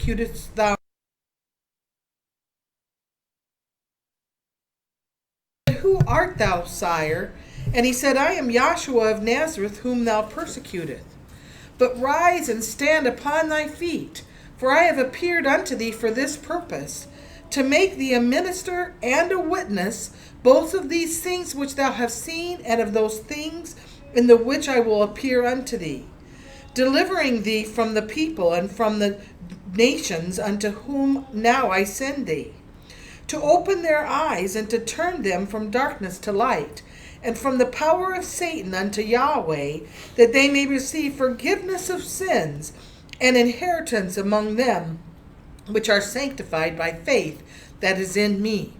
persecutest thou? Who art thou, sire? And he said, I am Yahshua of Nazareth, whom thou persecutest. But rise and stand upon thy feet, for I have appeared unto thee for this purpose, to make thee a minister and a witness, both of these things which thou hast seen, and of those things in the which I will appear unto thee, delivering thee from the people and from the nations unto whom now I send thee, to open their eyes and to turn them from darkness to light, and from the power of Satan unto Yahweh, that they may receive forgiveness of sins and inheritance among them which are sanctified by faith that is in me.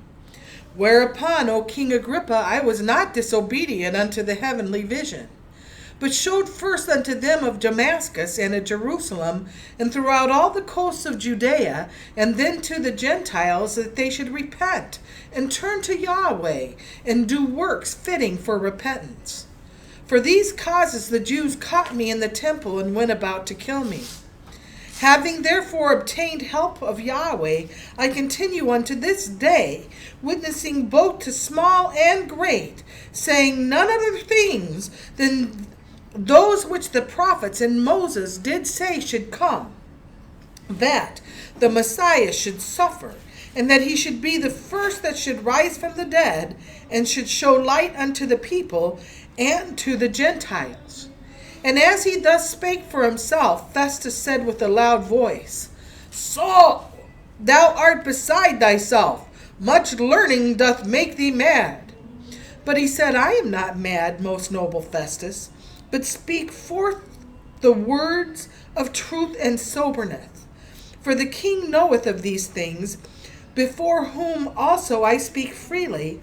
Whereupon, O King Agrippa, I was not disobedient unto the heavenly vision, but showed first unto them of Damascus and of Jerusalem, and throughout all the coasts of Judea, and then to the Gentiles, that they should repent, and turn to Yahweh, and do works fitting for repentance. For these causes the Jews caught me in the temple, and went about to kill me. Having therefore obtained help of Yahweh, I continue unto this day, witnessing both to small and great, saying none other things than those which the prophets and Moses did say should come, that the Messiah should suffer, and that he should be the first that should rise from the dead, and should show light unto the people and to the Gentiles. And as he thus spake for himself, Festus said with a loud voice, Saul, thou art beside thyself. Much learning doth make thee mad. But he said, I am not mad, most noble Festus, but speak forth the words of truth and soberness. For the king knoweth of these things, before whom also I speak freely.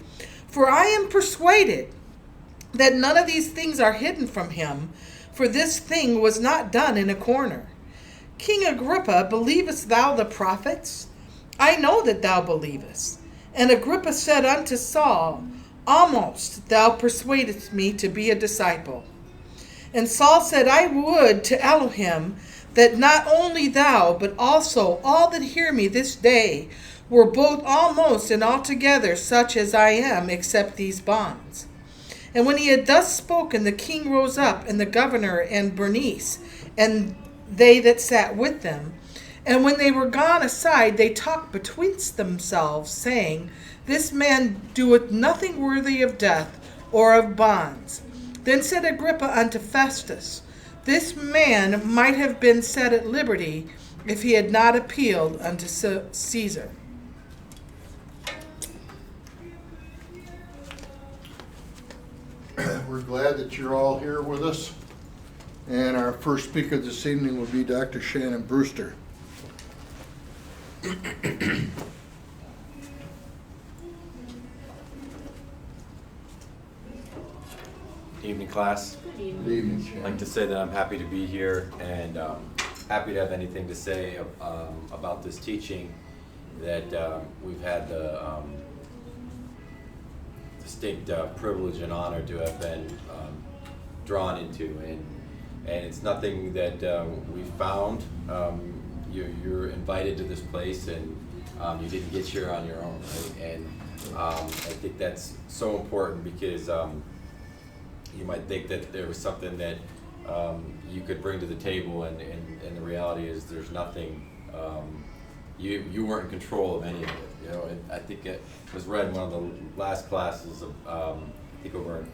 For I am persuaded that none of these things are hidden from him, for this thing was not done in a corner. King Agrippa, believest thou the prophets? I know that thou believest. And Agrippa said unto Saul, Almost thou persuadest me to be a disciple. And Saul said, I would to Elohim that not only thou, but also all that hear me this day, were both almost and altogether such as I am, except these bonds. And when he had thus spoken, the king rose up, and the governor, and Bernice, and they that sat with them. And when they were gone aside, they talked betwixt themselves, saying, This man doeth nothing worthy of death or of bonds. Then said Agrippa unto Festus, This man might have been set at liberty if he had not appealed unto Caesar. We're glad that you're all here with us. And our first speaker this evening will be Dr. Shannon Brewster. Evening, class. Good evening, I'd Shannon. like to say that I'm happy to be here and happy to have anything to say about this teaching that we've had the distinct privilege and honor to have been drawn into, and it's nothing that we found. You're invited to this place, and you didn't get here on your own, right? And I think that's so important because you might think that there was something that you could bring to the table, and the reality is there's nothing. You weren't in control of any of it. You know, and I think it was read in one of the last classes of I think over in the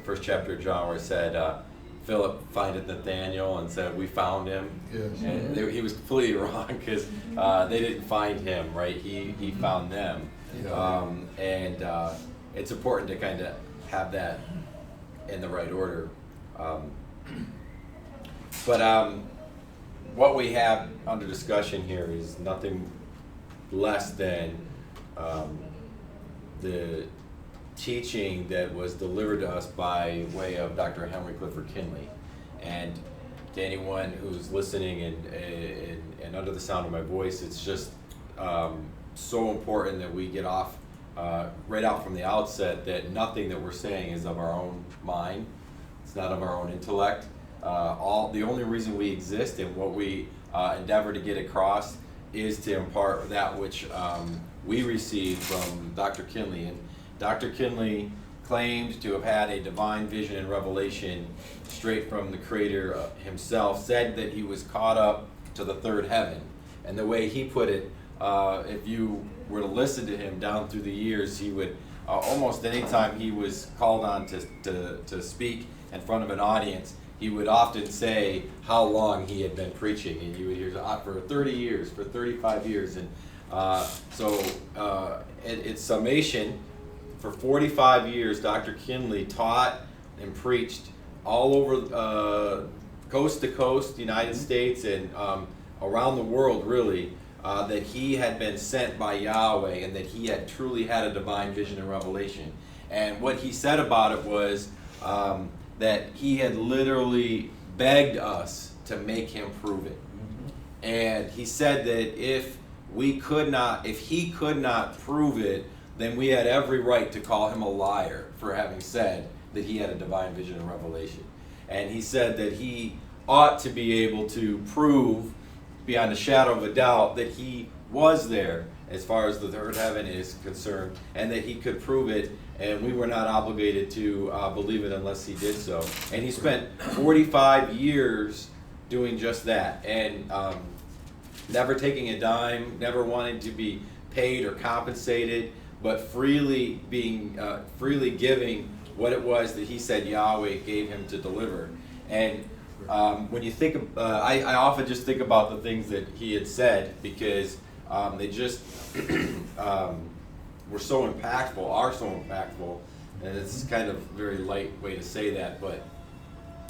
first chapter of John, where it said Philip findeth Nathanael and said, "We found him." Yes. And he was completely wrong because they didn't find him, right? He found them. Yeah. And it's important to kind of have that in the right order. But what we have under discussion here is nothing less than the teaching that was delivered to us by way of Dr. Henry Clifford Kinley. And to anyone who's listening and under the sound of my voice, it's just so important that we get off right out from the outset that nothing that we're saying is of our own mind. It's not of our own intellect. The only reason we exist and what we endeavor to get across is to impart that which we received from Dr. Kinley. And Dr. Kinley claimed to have had a divine vision and revelation straight from the Creator himself, said that he was caught up to the third heaven. And the way he put it, if you were to listen to him down through the years, he would almost any time he was called on to speak in front of an audience, he would often say how long he had been preaching, and you would hear for 30 years, for 35 years, and its summation, for 45 years, Dr. Kinley taught and preached all over coast to coast, the United States, and around the world, really, that he had been sent by Yahweh and that he had truly had a divine vision and revelation. And what he said about it was that he had literally begged us to make him prove it. And he said that if he could not prove it, then we had every right to call him a liar for having said that he had a divine vision and revelation. And he said that he ought to be able to prove beyond a shadow of a doubt that he was there as far as the third heaven is concerned, and that he could prove it, and we were not obligated to believe it unless he did so. And he spent 45 years doing just that, and never taking a dime, never wanting to be paid or compensated, but freely giving what it was that he said Yahweh gave him to deliver. And when you think of, I often just think about the things that he had said, because they just were so impactful, are so impactful, and it's kind of a very light way to say that, but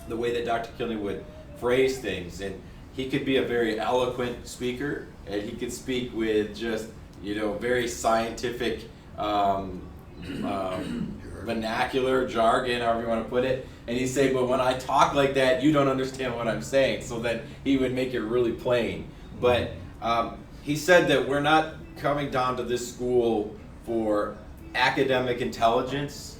the way that Dr. Kinley would phrase things, and he could be a very eloquent speaker, and he could speak with just, very scientific vernacular, jargon, however you want to put it, and he'd say, but when I talk like that, you don't understand what I'm saying, so then he would make it really plain. But he said that we're not coming down to this school for academic intelligence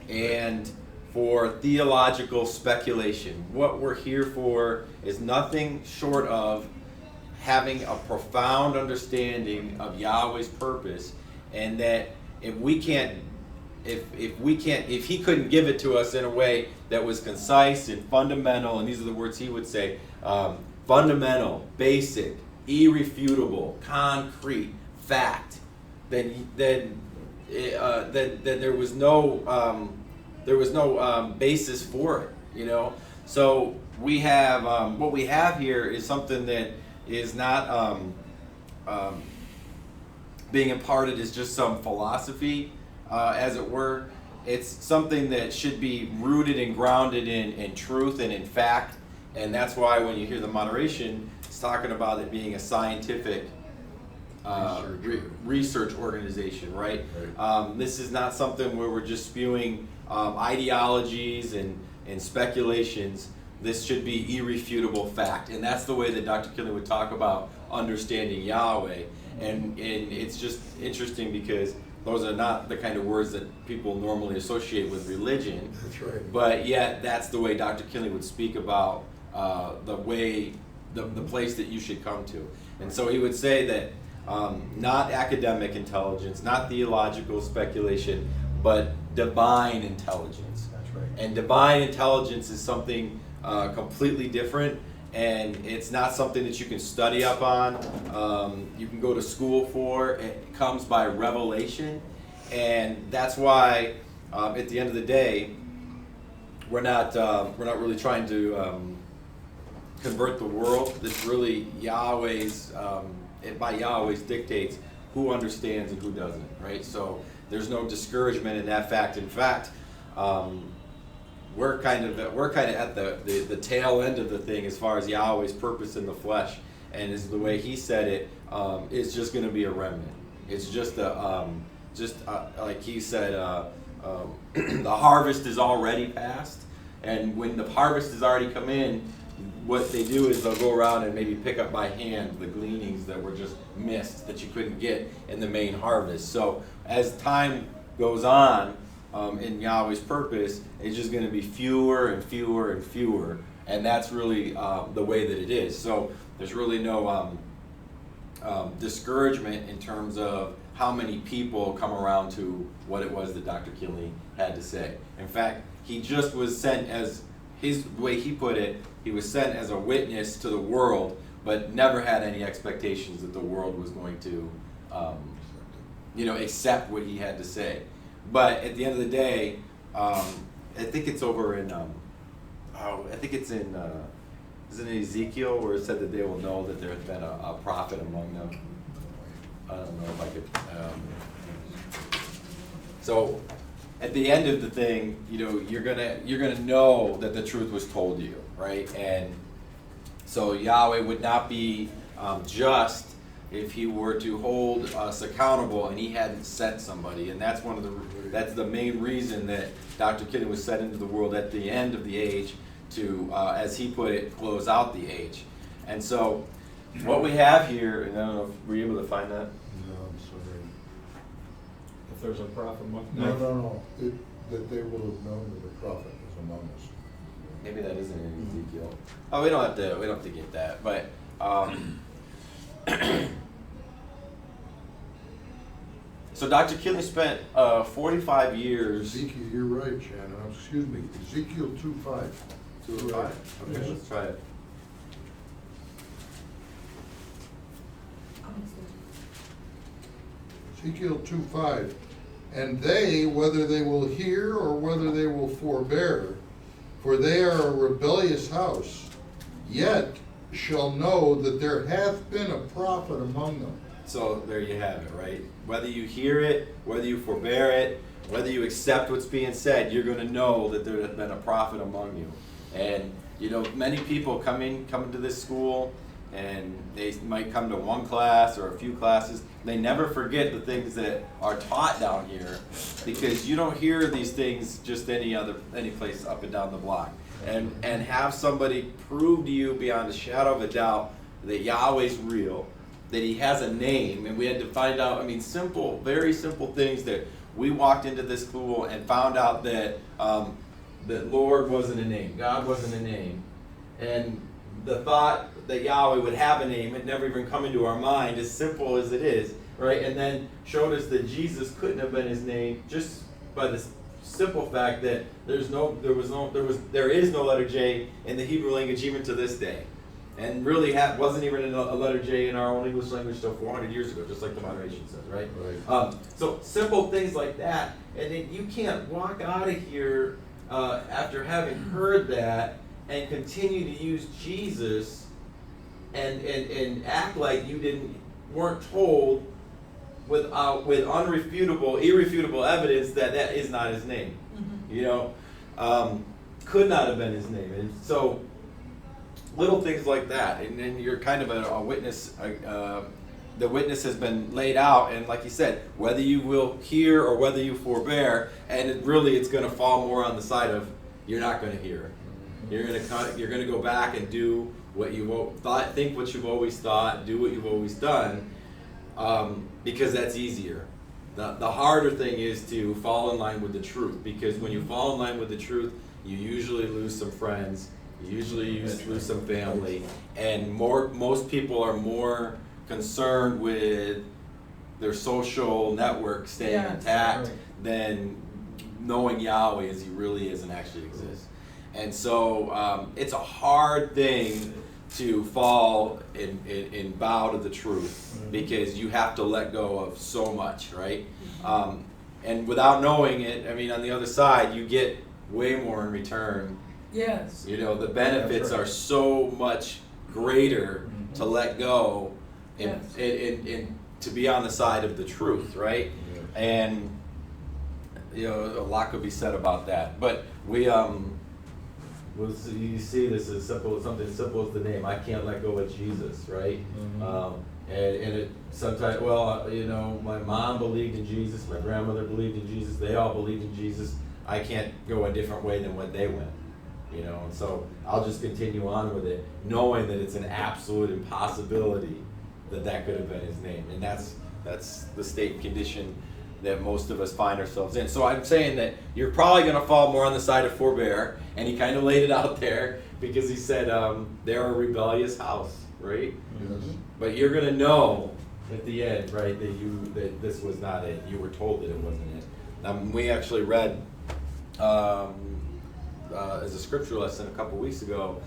and for theological speculation. What we're here for is nothing short of having a profound understanding of Yahweh's purpose, and that if he couldn't give it to us in a way that was concise and fundamental, and these are the words he would say, fundamental, basic, irrefutable, concrete, fact, then there was no basis for it, So we have what we have here is something that is not being imparted as just some philosophy, as it were. It's something that should be rooted and grounded in truth and in fact, and that's why when you hear the moderation, it's talking about it being a scientific research organization, right? This is not something where we're just spewing ideologies and speculations. This should be irrefutable fact, and that's the way that Dr. Kinley would talk about understanding Yahweh. And it's just interesting because those are not the kind of words that people normally associate with religion. That's right. But yet, that's the way Dr. Kinley would speak about the place that you should come to. And so he would say that not academic intelligence, not theological speculation, but divine intelligence. That's right. And divine intelligence is something completely different, and it's not something that you can study up on, you can go to school for. It comes by revelation, and that's why at the end of the day, we're not really trying to convert the world. It's really Yahweh's, by Yahweh's dictates who understands and who doesn't, right? So there's no discouragement in that fact. In fact, we're kind of at the tail end of the thing as far as Yahweh's purpose in the flesh, and is the way he said it, it's just going to be a remnant. It's just like he said, the harvest is already past, and when the harvest has already come in, what they do is they'll go around and maybe pick up by hand the gleanings that were just missed, that you couldn't get in the main harvest. So as time goes on, in Yahweh's purpose, it's just going to be fewer and fewer and fewer, and that's really the way that it is. So there's really no discouragement in terms of how many people come around to what it was that Dr. Kinley had to say. In fact, he just was sent as, his way he put it, he was sent as a witness to the world, but never had any expectations that the world was going to, accept what he had to say. But at the end of the day, I think it's over in, I think it's in, isn't it Ezekiel, where it said that they will know that there has been a prophet among them? I don't know if I could. So at the end of the thing, you're gonna know that the truth was told to you, right? And so Yahweh would not be just if he were to hold us accountable and he hadn't sent somebody. And that's that's the main reason that Dr. Kinley was sent into the world at the end of the age to, as he put it, close out the age. And so what we have here, and I don't know if were you able to find that? No, I'm sorry. If there's a prophet among No. That they will have known that the prophet was among us. Maybe that isn't in Ezekiel. Oh, we don't have to get that, but so Dr. Kinley spent 45 years. Ezekiel, you're right, Shannon. Excuse me. Ezekiel 2:5. 2:5. Okay, let's try it. Ezekiel 2:5. And they, whether they will hear or whether they will forbear, for they are a rebellious house, yet shall know that there hath been a prophet among them. So there you have it, right? Whether you hear it, whether you forbear it, whether you accept what's being said, you're going to know that there has been a prophet among you. And many people come to this school, and they might come to one class or a few classes. They never forget the things that are taught down here, because you don't hear these things just any place up and down the block. And have somebody prove to you beyond a shadow of a doubt that Yahweh's real, that he has a name. And we had to find out, simple, very simple things, that we walked into this school and found out that that Lord wasn't a name, God wasn't a name. And the thought that Yahweh would have a name had never even come into our mind, as simple as it is, right? And then showed us that Jesus couldn't have been his name just by the simple fact that there is no letter J in the Hebrew language even to this day. And really wasn't even a letter J in our own English language until 400 years ago, just like the moderation says, right? Right. So simple things like that, and then you can't walk out of here after having heard that and continue to use Jesus and act like you weren't told with irrefutable evidence that is not his name. Mm-hmm. Could not have been his name. And so little things like that, and then you're kind of a witness. The witness has been laid out, and like you said, whether you will hear or whether you forbear, and it's going to fall more on the side of you're not going to hear. You're going to go back and do what you've thought, think what you've always thought, do what you've always done, because that's easier. The harder thing is to fall in line with the truth, because when you fall in line with the truth, you usually lose some friends, you usually lose some family, and most people are more concerned with their social network staying intact than knowing Yahweh as he really is and actually exists. And so it's a hard thing to fall and bow to the truth, because you have to let go of so much, right? And without knowing it, on the other side, you get way more in return. Yes. The benefits are so much greater to let go and to be on the side of the truth, right? And a lot could be said about that. But we you see this as something simple as the name. I can't let go of Jesus, right? Mm-hmm. And it sometimes, my mom believed in Jesus, my grandmother believed in Jesus, they all believed in Jesus. I can't go a different way than what they went, and so I'll just continue on with it, knowing that it's an absolute impossibility that could have been his name. And that's the state and condition that most of us find ourselves in. So I'm saying that you're probably going to fall more on the side of forbear, and he kind of laid it out there, because he said they're a rebellious house. right? Yes. But you're gonna know at the end, right, that this was not it. You were told that it wasn't it. We actually read as a scripture lesson a couple weeks ago,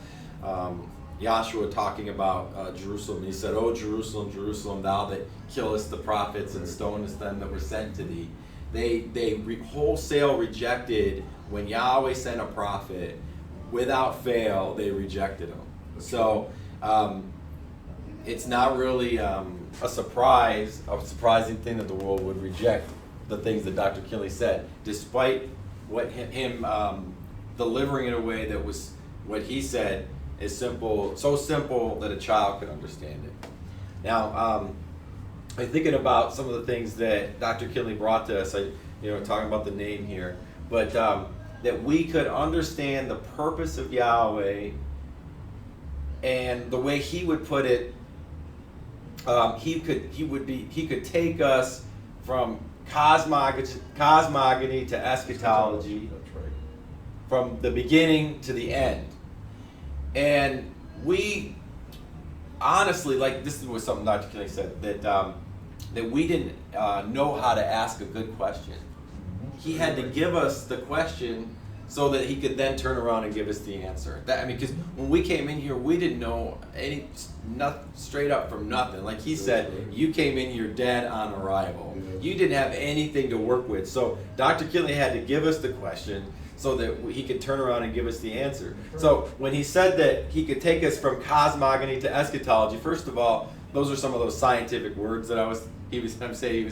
Yahshua talking about Jerusalem. He said, "O Jerusalem, Jerusalem, thou that killest the prophets and stonest them that were sent to thee." They wholesale rejected when Yahweh sent a prophet. Without fail, they rejected him. So it's not really a surprising thing that the world would reject the things that Dr. Kinley said, despite what him delivering it in a way that was what he said is simple, so simple that a child could understand it. Now, I'm thinking about some of the things that Dr. Kinley brought to us. Talking about the name here, but that we could understand the purpose of Yahweh and the way he would put it. He could take us from cosmogony to eschatology, That's right. from the beginning to the end. And we honestly, like, this was something Dr. Kinley said, that we didn't know how to ask a good question. He had to give us the question so that he could then turn around and give us the answer. Because when we came in here, we didn't know nothing, straight up from nothing. Like he said, you came in here dead on arrival. You didn't have anything to work with. So Dr. Kinley had to give us the question so that he could turn around and give us the answer. So when he said that he could take us from cosmogony to eschatology, first of all, those are some of those scientific words that he was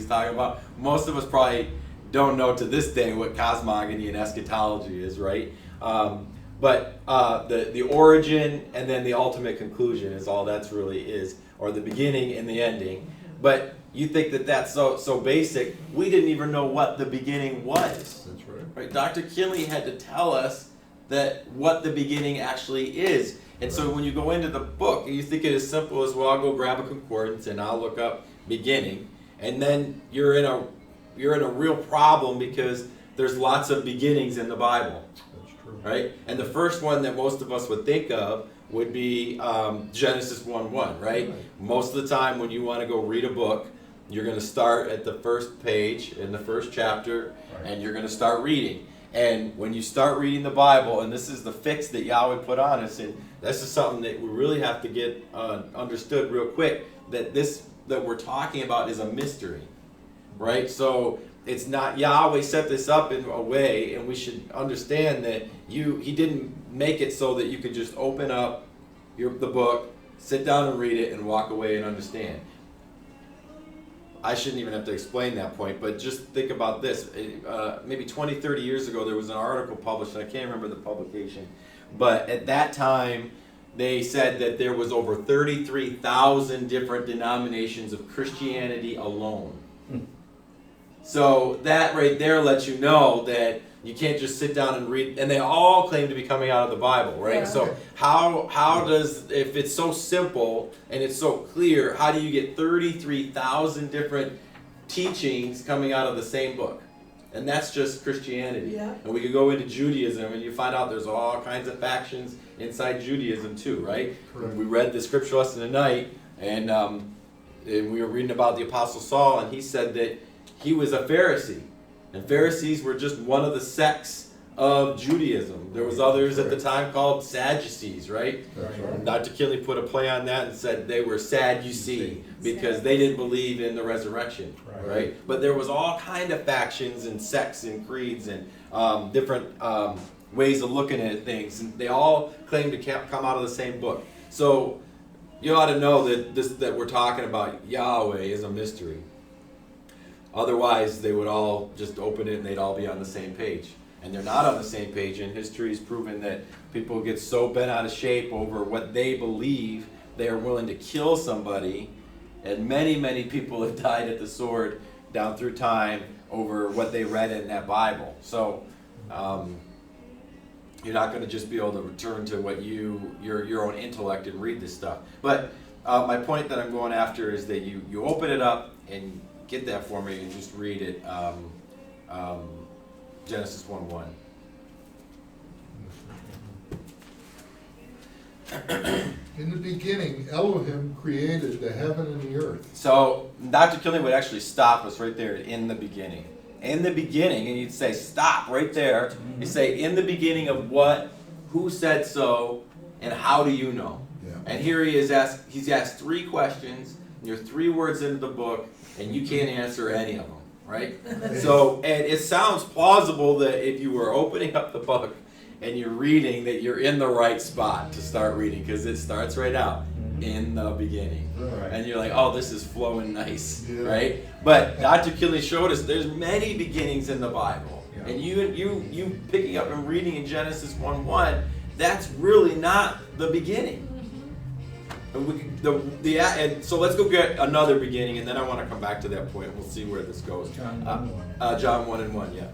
talking about. Most of us probably don't know to this day what cosmogony and eschatology is, right? But the origin and then the ultimate conclusion is all that's really is, or the beginning and the ending. But you think that that's so basic. We didn't even know what the beginning was. That's right. Right? Dr. Kinley had to tell us that what the beginning actually is. And so when you go into the book, you think it is simple as, well, I'll go grab a concordance and I'll look up beginning, and then you're in a real problem because there's lots of beginnings in the Bible. That's true. Right? And the first one that most of us would think of would be Genesis 1:1, right? Most of the time when you want to go read a book, you're going to start at the first page in the first chapter, and you're going to start reading. And when you start reading the Bible, and this is the fix that Yahweh put on us, and this is something that we really have to get understood real quick, that we're talking about is a mystery. Right? So it's not, Yahweh set this up in a way, and we should understand that he didn't make it so that you could just open up the book, sit down and read it, and walk away and understand. I shouldn't even have to explain that point, but just think about this. Maybe 20, 30 years ago, there was an article published, and I can't remember the publication, but at that time, they said that there was over 33,000 different denominations of Christianity alone. So that right there lets you know that you can't just sit down and read, and they all claim to be coming out of the Bible, right? Yeah. So if it's so simple and it's so clear, how do you get 33,000 different teachings coming out of the same book? And that's just Christianity. Yeah. And we could go into Judaism, and you find out there's all kinds of factions inside Judaism too, right? Correct. We read the scripture lesson tonight, and we were reading about the Apostle Saul, and he said that he was a Pharisee, and Pharisees were just one of the sects of Judaism. There was others at the time called Sadducees, right? That's right. Dr. Kinley put a play on that and said they were Sadducee because they didn't believe in the resurrection, right? But there was all kind of factions and sects and creeds and different ways of looking at things, and they all claim to come out of the same book. So you ought to know that we're talking about Yahweh is a mystery. Otherwise, they would all just open it and they'd all be on the same page. And they're not on the same page, and history has proven that people get so bent out of shape over what they believe, they are willing to kill somebody, and many, many people have died at the sword down through time over what they read in that Bible. So you're not going to just be able to return to what your own intellect and read this stuff. But my point that I'm going after is that you open it up and get that for me and just read it. Genesis 1:1. In the beginning, Elohim created the heaven and the earth. So Dr. Killian would actually stop us right there in the beginning. In the beginning, and you'd say, stop right there. You say, in the beginning of what, who said so, and how do you know? Yeah. And here he's asked 3 questions, and you're 3 words into the book, and you can't answer any of them, right? So, and it sounds plausible that if you were opening up the book and you're reading, that you're in the right spot to start reading, because it starts right out, in the beginning. Right. And you're like, oh, this is flowing nice, Yeah. right? But Dr. Killian showed us there's many beginnings in the Bible. Yeah. And you picking up and reading in Genesis 1:1, that's really not the beginning. And so let's go get another beginning, and then I want to come back to that point, and we'll see where this goes. John 1:1. John 1:1, yeah.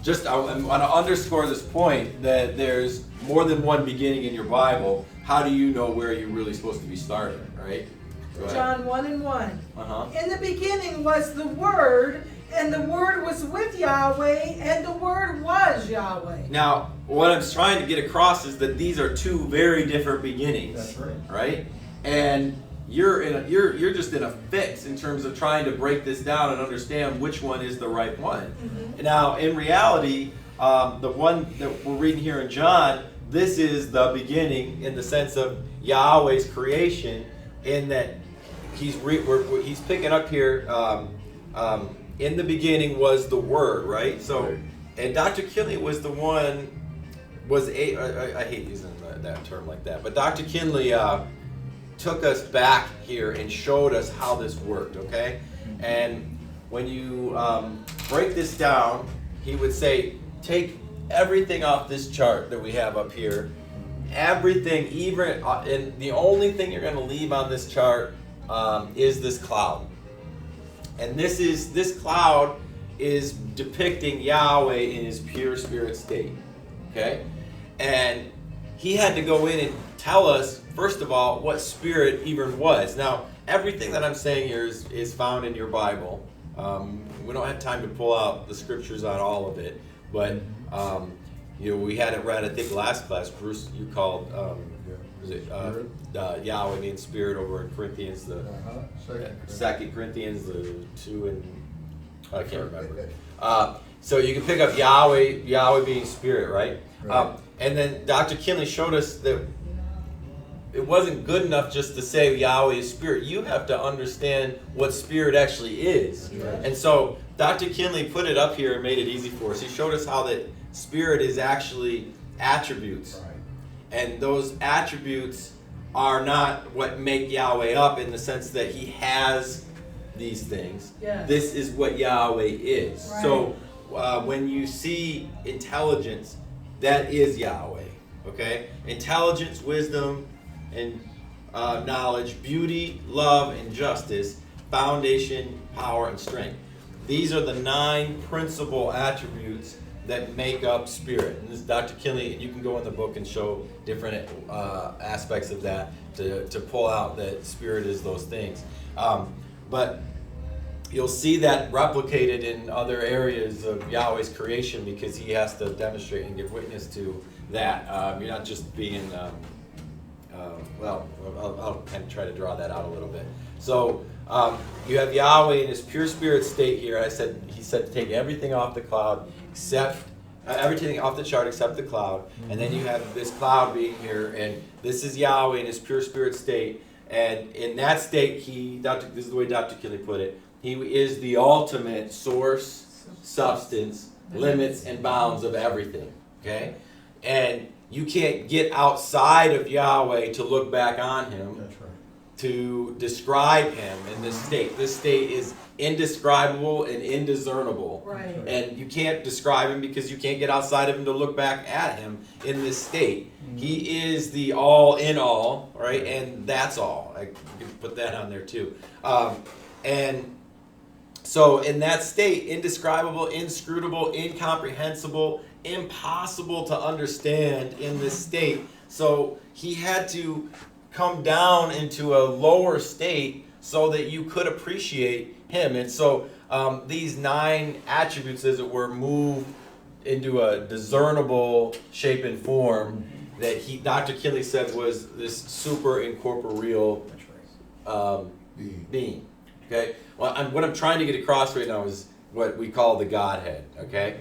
Just I want to underscore this point that there's more than one beginning in your Bible. How do you know where you're really supposed to be starting, right? Go ahead. John 1:1. Uh-huh. In the beginning was the Word, and the Word was with Yahweh, and the Word was Yahweh. Now, what I'm trying to get across is that these are 2 very different beginnings. That's right. Right? And you're just in a fix in terms of trying to break this down and understand which one is the right one. Now, in reality, the one that we're reading here in John, this is the beginning in the sense of Yahweh's creation, in that he's picking up here. In the beginning was the Word, right? So, and Dr. Kinley was the one. I hate using that term like that, but Dr. Kinley took us back here and showed us how this worked. Okay, and when you break this down, he would say, take everything off this chart that we have up here. Everything, even and the only thing you're going to leave on this chart is this cloud. And this cloud is depicting Yahweh in his pure spirit state. Okay? And he had to go in and tell us, first of all, what spirit even was. Now, everything that I'm saying here is found in your Bible. We don't have time to pull out the scriptures on all of it, but we had it read, I think, last class. Bruce, you called Yahweh being spirit over in Corinthians, Second Corinthians, the 2 and I can't remember. So you can pick up Yahweh being spirit, right? And then Dr. Kinley showed us that it wasn't good enough just to say Yahweh is spirit. You have to understand what spirit actually is. Right. And so Dr. Kinley put it up here and made it easy for us. He showed us how that spirit is actually attributes. Right. And those attributes are not what make Yahweh up in the sense that he has these things. Yes. This is what Yahweh is. Right. So when you see intelligence, that is Yahweh. Okay? Intelligence, wisdom, and knowledge, beauty, love, and justice, foundation, power, and strength. These are the 9 principal attributes that make up spirit. And this is Dr. Kinley, and you can go in the book and show different aspects of that to pull out that spirit is those things. But you'll see that replicated in other areas of Yahweh's creation because he has to demonstrate and give witness to that. You're not just being, I'll kind of try to draw that out a little bit. So you have Yahweh in his pure spirit state here. He said to take everything off the cloud except everything off the chart except the cloud. And then you have this cloud being here, and this is Yahweh in his pure spirit state. And in that state, this is the way Dr. Kinley put it, he is the ultimate source, substance, limits, and bounds of everything. Okay? And you can't get outside of Yahweh to look back on him. That's right. To describe him in this state. This state is indescribable and indiscernible. Right. And you can't describe him because you can't get outside of him to look back at him in this state. He is the all in all, right? And that's all. I can put that on there too. And so in that state, indescribable, inscrutable, incomprehensible, impossible to understand in this state. So he had to come down into a lower state so that you could appreciate him. And so these 9 attributes, as it were, move into a discernible shape and form. that Dr. Kinley said was this super incorporeal being. Okay? Well, what I'm trying to get across right now is what we call the Godhead. Okay?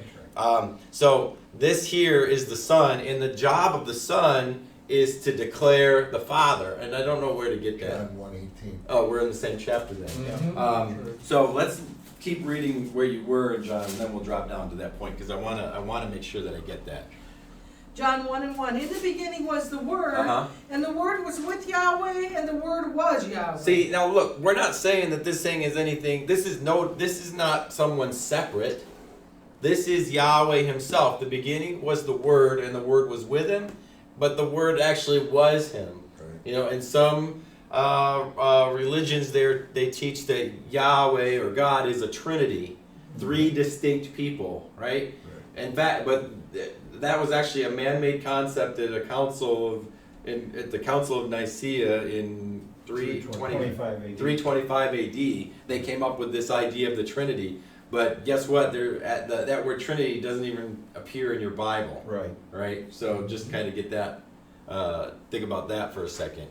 So this here is the Son, and the job of the Son is to declare the Father. And I don't know where to get that. John 1:18. Oh, we're in the same chapter then. Mhm. So let's keep reading where you were in John, and then we'll drop down to that point, because I wanna make sure that I get that. John 1:1. In the beginning was the Word, Uh-huh. and the Word was with Yahweh, and the Word was Yahweh. See, now look, we're not saying that this thing is anything. This is not someone separate. This is Yahweh Himself. The beginning was the Word, and the Word was with Him, but the Word actually was Him. Right. You know, in some religions, they teach that Yahweh or God is a Trinity, three distinct people, right? In fact, but that was actually a man-made concept at the Council of Nicaea in 325 AD. They came up with this idea of the Trinity. But guess what? That word Trinity doesn't even appear in your Bible. Right. Right? So just kind of get that, think about that for a second.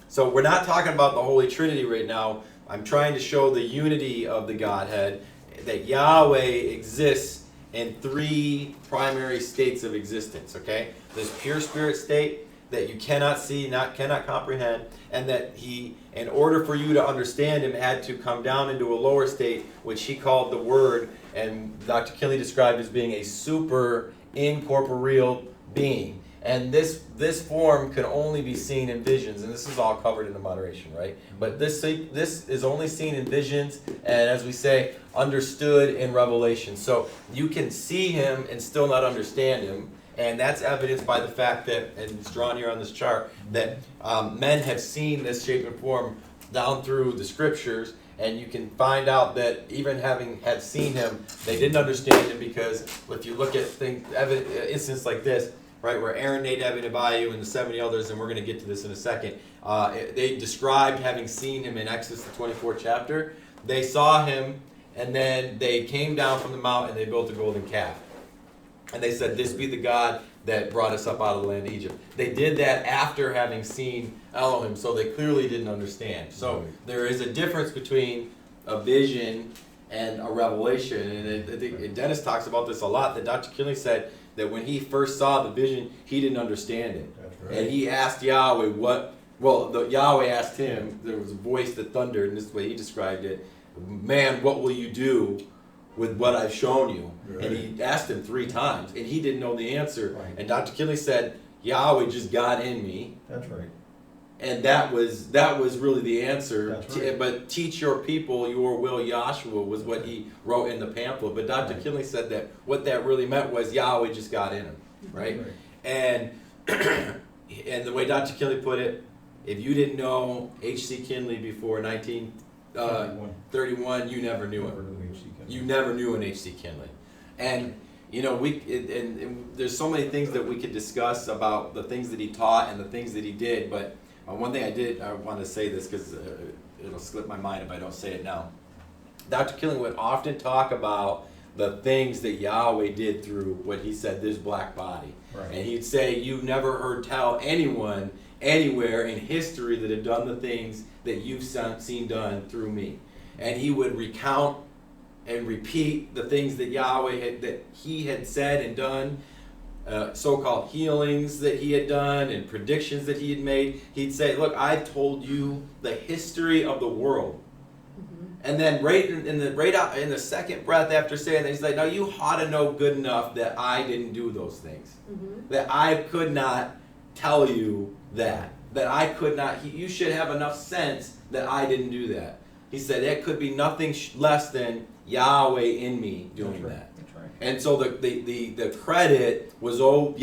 So we're not talking about the Holy Trinity right now. I'm trying to show the unity of the Godhead, that Yahweh exists in three primary states of existence, okay? This pure spirit state that you cannot see, cannot comprehend, and that He, in order for you to understand Him, had to come down into a lower state, which He called the Word, and Dr. Kinley described as being a super incorporeal being. And this form can only be seen in visions, and this is all covered in the moderation, right? But this is only seen in visions, and as we say, understood in revelation. So you can see Him and still not understand Him, and that's evidenced by the fact that, and it's drawn here on this chart, that men have seen this shape and form down through the scriptures, and you can find out that even having had seen Him, they didn't understand Him, because if you look at instances like this, right, where Aaron, Nadab, and Abihu and the 70 others, and we're going to get to this in a second, they described having seen Him in Exodus the 24th chapter. They saw Him, and then they came down from the mount and they built a golden calf. And they said, "This be the God that brought us up out of the land of Egypt." They did that after having seen Elohim, so they clearly didn't understand. So there is a difference between a vision and a revelation. And Dennis talks about this a lot, that Dr. Kinley said that when he first saw the vision, he didn't understand it. That's right. And he asked Yahweh Yahweh asked him, there was a voice that thundered, and this is the way he described it, "Man, what will you do with what I've shown you?" Right. And he asked him 3 times, and he didn't know the answer. Right. And Dr. Kinley said, Yahweh just got in me, That's right. and that was really the answer. That's right. But teach your people your will, Yahshua, was what he wrote in the pamphlet. But Dr. Right. Kinley said that what that really meant was Yahweh just got in him, right? Right. And and the way Dr. Kinley put it, if you didn't know H.C. Kinley before 1931, you never knew Never him. knew H.C. Kinley. You never knew an H.C. Kinley. And you know, and there's so many things that we could discuss about the things that he taught and the things that he did. But one thing I want to say this, because it'll slip my mind if I don't say it now. Dr. Kinley would often talk about the things that Yahweh did through what he said, this black body. Right. And he'd say, "You've never heard tell anyone anywhere in history that had done the things that you've seen done through me." And he would recount and repeat the things that he had said and done, so-called healings that he had done and predictions that he had made. He'd say, "Look, I've told you the history of the world." And then right in the second breath after saying that, he's like, "Now you ought to know good enough that I didn't do those things. That I could not tell you that I could not, you should have enough sense that I didn't do that." He said that could be nothing less than Yahweh in me doing That's right. that. That's right. And so the credit was, the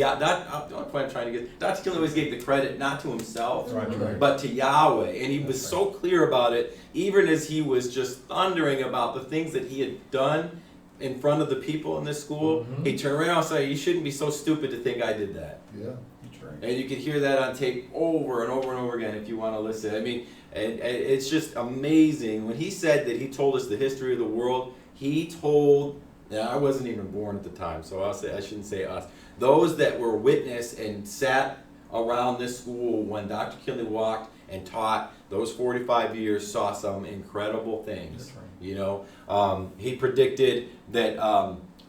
point I'm trying to get, Dr. Kinley always gave the credit not to himself, Right. but to Yahweh. And he was That's so clear about it, even as he was just thundering about the things that he had done in front of the people in this school. He turned around and said, "You shouldn't be so stupid to think I did that." Yeah. That's right. And you can hear that on tape over and over and over again if you want to listen. I mean, and it's just amazing. When he said that he told us the history of the world, he told, now I wasn't even born at the time, so I shouldn't say us. those that were witness and sat around this school when Dr. Kinley walked and taught those 45 years saw some incredible things. That's right. You know, he predicted that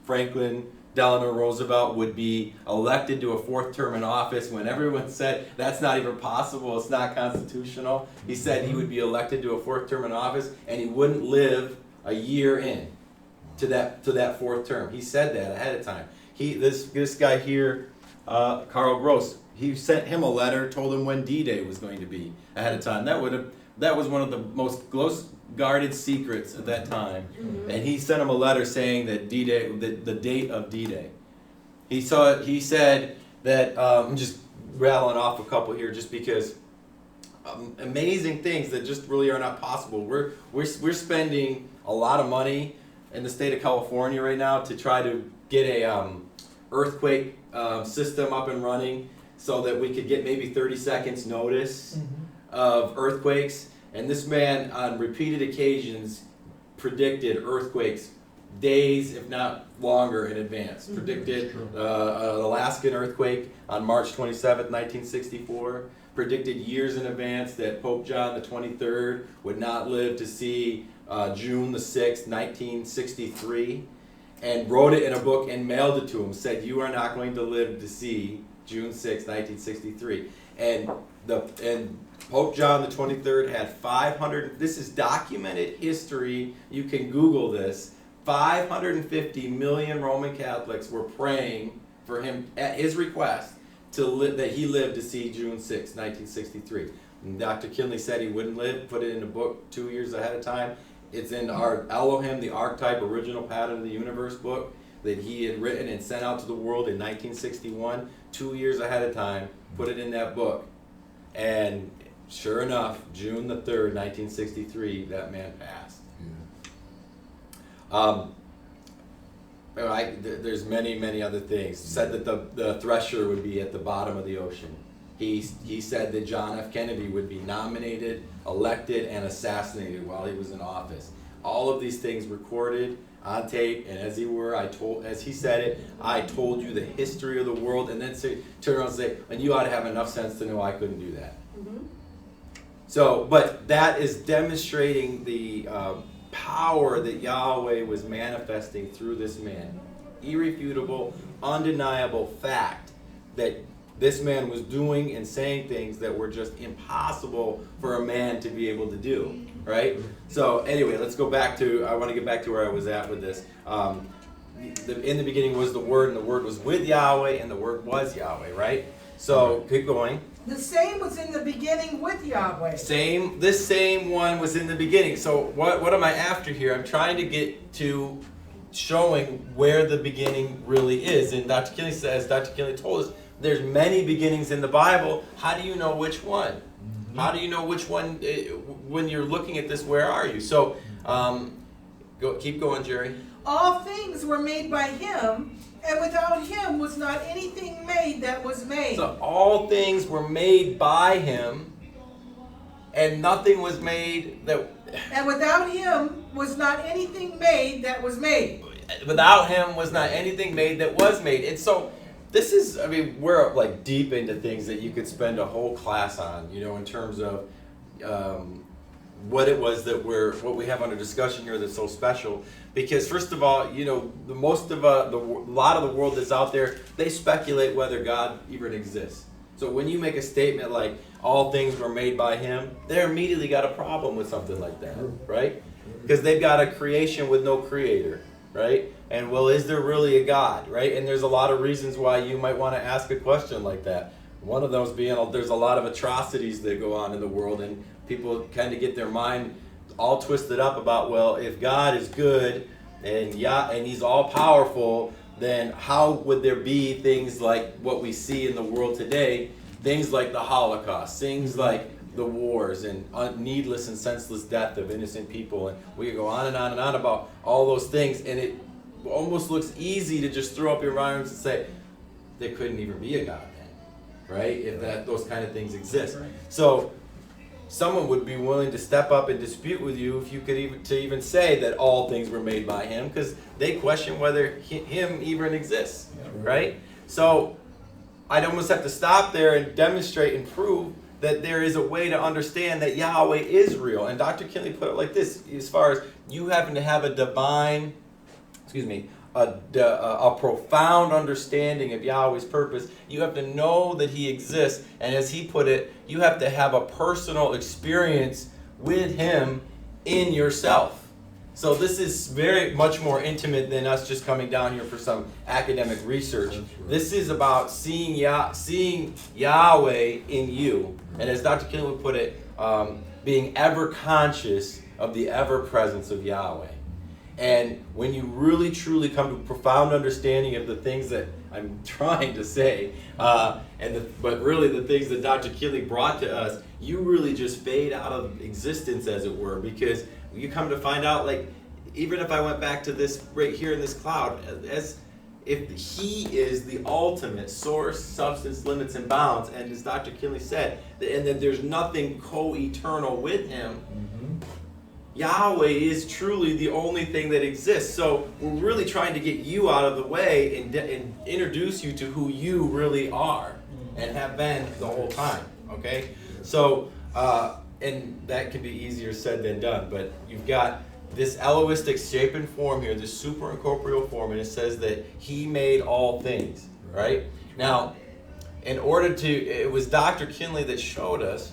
Franklin Delano Roosevelt would be elected to a 4th term in office when everyone said that's not even possible, it's not constitutional. He said he would be elected to a 4th term in office and he wouldn't live a year in to that 4th term. He said that ahead of time. This guy here, Carl Gross, he sent him a letter, told him when D-Day was going to be ahead of time. That was one of the most close guarded secrets at that time. Mm-hmm. And he sent him a letter saying that D-Day, the date of D-Day. He said that, I'm just rattling off a couple here just because amazing things that just really are not possible. We're spending a lot of money in the state of California right now to try to get a earthquake system up and running so that we could get maybe 30 seconds notice of earthquakes. And this man, on repeated occasions, predicted earthquakes days, if not longer, in advance. Predicted an Alaskan earthquake on March 27th, 1964. Predicted years in advance that Pope John the 23rd would not live to see June the 6th, 1963. And wrote it in a book and mailed it to him. Said, you are not going to live to see June 6, 1963. And Pope John the 23rd had 500, this is documented history, you can Google this, 550 million Roman Catholics were praying for him at his request that he lived to see June 6, 1963. And Dr. Kinley said he wouldn't live, put it in a book 2 years ahead of time. It's in our Elohim, the Archetype, Original Pattern of the Universe book that he had written and sent out to the world in 1961, 2 years ahead of time, put it in that book. And sure enough, June the 3rd, 1963, that man passed. There's many other things. Said that the Thresher would be at the bottom of the ocean. He said that John F. Kennedy would be nominated, elected, and assassinated while he was in office. All of these things recorded on tape, and as he said it, I told you the history of the world, and then turn around and say, and you ought to have enough sense to know I couldn't do that. Mm-hmm. So, but that is demonstrating the power that Yahweh was manifesting through this man. Irrefutable, undeniable fact that this man was doing and saying things that were just impossible for a man to be able to do, right? So anyway, I want to get back to where I was at with this. In the beginning was the Word, and the Word was with Yahweh, and the Word was Yahweh, right? So keep going. The same was in the beginning with Yahweh. This same one was in the beginning. So what am I after here? I'm trying to get to showing where the beginning really is. And Dr. Kinley says, Dr. Kinley told us, there's many beginnings in the Bible. How do you know which one? Mm-hmm. How do you know which one, when you're looking at this, where are you? So, keep going, Jerry. All things were made by him, and without him was not anything made that was made. So all things were made by him, and nothing was made that... And without him was not anything made that was made. Without him was not anything made that was made. And so... this is, we're like deep into things that you could spend a whole class on, in terms of what it was what we have under discussion here that's so special. Because first of all, a lot of the world that's out there, they speculate whether God even exists. So when you make a statement like all things were made by him, they immediately got a problem with something like that, right? Because they've got a creation with no creator, right? And well, is there really a God, right? And there's a lot of reasons why you might want to ask a question like that. One of those being there's a lot of atrocities that go on in the world, and people kind of get their mind all twisted up about, well, if God is good and he's all powerful, then how would there be things like what we see in the world today, things like the Holocaust, things like the wars and needless and senseless death of innocent people, and we could go on and on and on about all those things, and it almost looks easy to just throw up your arms and say there couldn't even be a God then, right? If those kind of things exist. So someone would be willing to step up and dispute with you if you could even say that all things were made by him, because they question whether him even exists, right? So I'd almost have to stop there and demonstrate and prove that there is a way to understand that Yahweh is real. And Dr. Kinley put it like this, as far as you happen to have a divine, a profound understanding of Yahweh's purpose, you have to know that he exists. And as he put it, you have to have a personal experience with him in yourself. So this is very much more intimate than us just coming down here for some academic research. Right. This is about seeing Yahweh in you. And as Dr. Kinley would put it, being ever conscious of the ever presence of Yahweh. And when you really truly come to a profound understanding of the things that I'm trying to say, but really the things that Dr. Kinley brought to us, you really just fade out of existence, as it were, because you come to find out, like, even if I went back to this right here in this cloud, as if he is the ultimate source, substance, limits, and bounds, and as Dr. Kinley said, and that there's nothing co-eternal with him, Yahweh is truly the only thing that exists. So we're really trying to get you out of the way and introduce you to who you really are and have been the whole time. Okay? So, and that can be easier said than done, but you've got this Elohistic shape and form here, this super incorporeal form, and it says that he made all things, right? Now, in order to, it was Dr. Kinley that showed us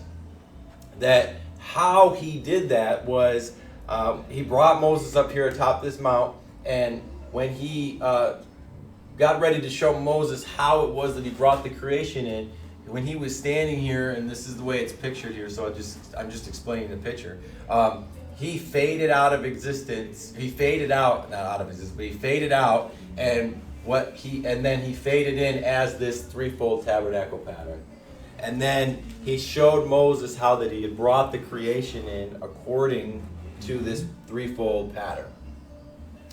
that how he did that was he brought Moses up here atop this mount, and when he got ready to show Moses how it was that he brought the creation in, when he was standing here, and this is the way it's pictured here, so I'm just explaining the picture. He faded out of existence. He faded out, not out of existence, but he faded out, and then he faded in as this threefold tabernacle pattern. And then he showed Moses how that he had brought the creation in according to this threefold pattern.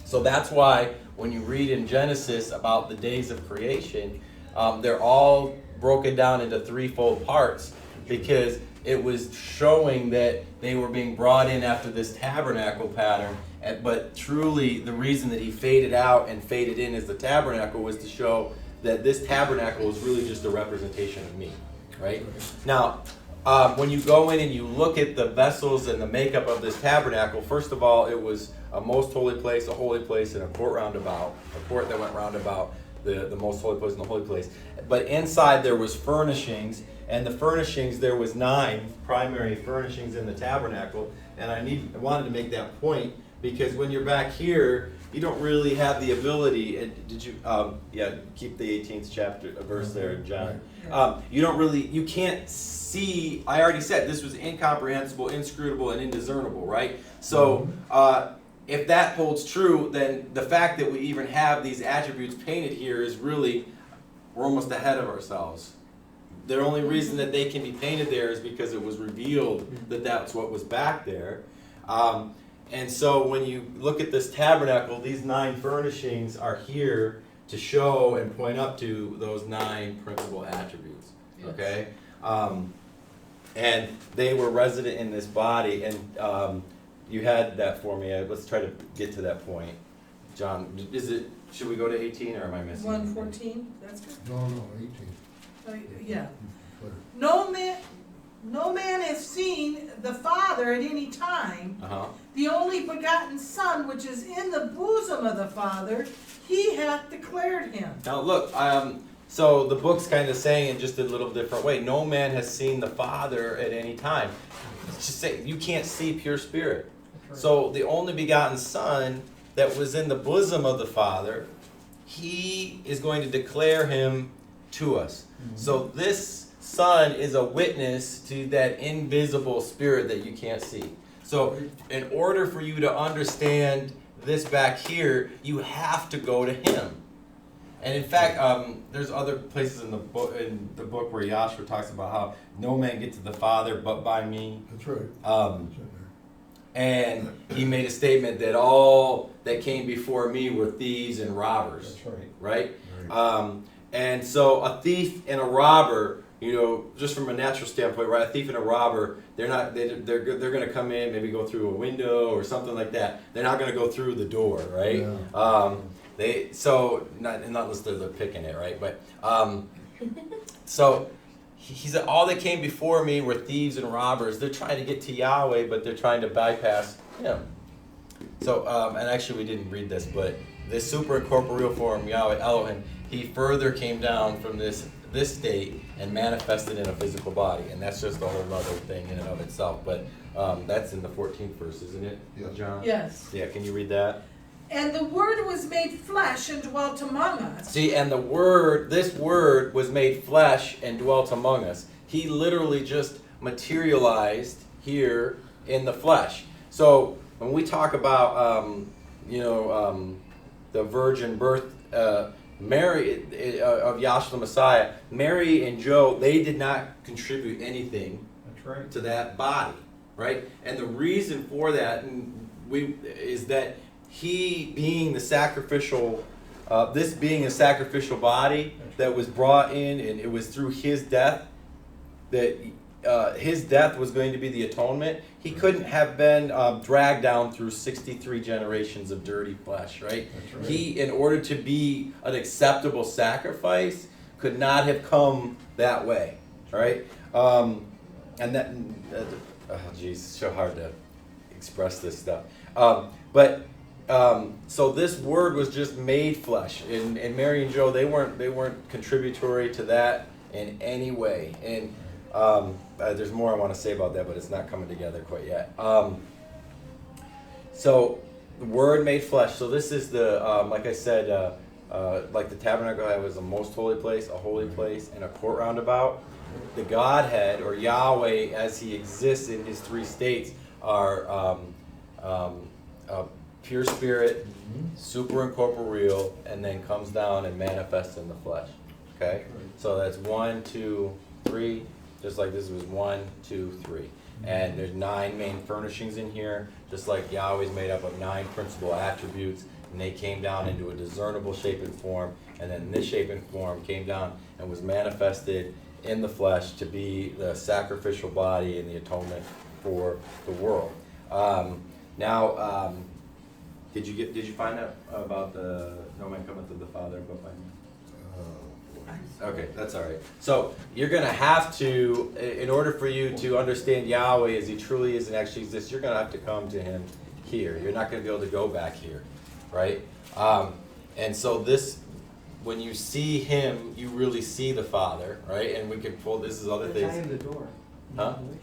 So that's why when you read in Genesis about the days of creation, they're all broken down into threefold parts, because it was showing that they were being brought in after this tabernacle pattern. But truly, the reason that he faded out and faded in as the tabernacle was to show that this tabernacle is really just a representation of me. Right? Now, when you go in and you look at the vessels and the makeup of this tabernacle, first of all, it was a most holy place, a holy place, and a court roundabout, a court that went roundabout the most holy place and the holy place. But inside there was furnishings, and the furnishings, there was 9 primary furnishings in the tabernacle. And I wanted to make that point, because when you're back here, you don't really have the ability. Did you? Keep the 18th chapter verse there, John. You can't see. I already said this was incomprehensible, inscrutable, and indiscernible, right? So if that holds true, then the fact that we even have these attributes painted here is really, we're almost ahead of ourselves. The only reason that they can be painted there is because it was revealed that that's what was back there. And so when you look at this tabernacle, these 9 furnishings are here to show and point up to those 9 principal attributes. Okay? And they were resident in this body. And you had that for me. Let's try to get to that point. John, should we go to 18 or am I missing? 1:14, that's good. No, 18. Yeah. No man has seen the Father at any time. The only begotten Son, which is in the bosom of the Father, he hath declared him. Now look, so the book's kind of saying it just a little different way. No man has seen the Father at any time. It's just saying you can't see pure spirit. So the only begotten Son that was in the bosom of the Father, he is going to declare him to us. So this Son is a witness to that invisible spirit that you can't see. So in order for you to understand this back here, you have to go to him. And in fact, there's other places in the book where Yahshua talks about how no man gets to the Father but by me. That's right. And he made a statement that all that came before me were thieves and robbers. That's right. Right? Right. And so a thief and a robber, just from a natural standpoint, right? A thief and a robber, they're going to come in, maybe go through a window or something like that. They're not going to go through the door, right? Yeah. Not unless they're picking it, right? But so he said, all that came before me were thieves and robbers. They're trying to get to Yahweh, but they're trying to bypass him. So, and actually we didn't read this, but this super incorporeal form, Yahweh Elohim, he further came down from this state and manifested in a physical body. And that's just a whole other thing in and of itself. But that's in the 14th verse, isn't it, Yes. John? Yes. Yeah, can you read that? And the Word was made flesh and dwelt among us. See, and this word was made flesh and dwelt among us. He literally just materialized here in the flesh. So when we talk about, the virgin birth, Mary of Yahshua the Messiah, Mary and Joe, they did not contribute anything That's right. to that body, right? And the reason for that is that he being the sacrificial, this being a sacrificial body that was brought in, and it was through his death that his death was going to be the atonement. He couldn't have been dragged down through 63 generations of dirty flesh, right? That's right. He, in order to be an acceptable sacrifice, could not have come that way, right? And that, geez, so hard to express this stuff. So this word was just made flesh, and Mary and Joe, they weren't contributory to that in any way. And there's more I want to say about that, but it's not coming together quite yet. So the Word made flesh. So this is the, like I said, like the tabernacle was a most holy place, a holy place, and a court roundabout. The Godhead, or Yahweh, as He exists in His three states, are pure spirit, super incorporeal, and then comes down and manifests in the flesh. Okay? So that's 1, 2, 3. Just like this was 1, 2, 3. And there's 9 main furnishings in here, just like Yahweh's made up of 9 principal attributes, and they came down into a discernible shape and form, and then this shape and form came down and was manifested in the flesh to be the sacrificial body and the atonement for the world. Did you find out about the no man cometh to the Father but by me? Okay, that's all right. So you're going to have to, in order for you to understand Yahweh as He truly is and actually exists, you're going to have to come to Him here. You're not going to be able to go back here, right? And so this, when you see Him, you really see the Father, right? And we can pull, this is other things. I am the door. Huh? And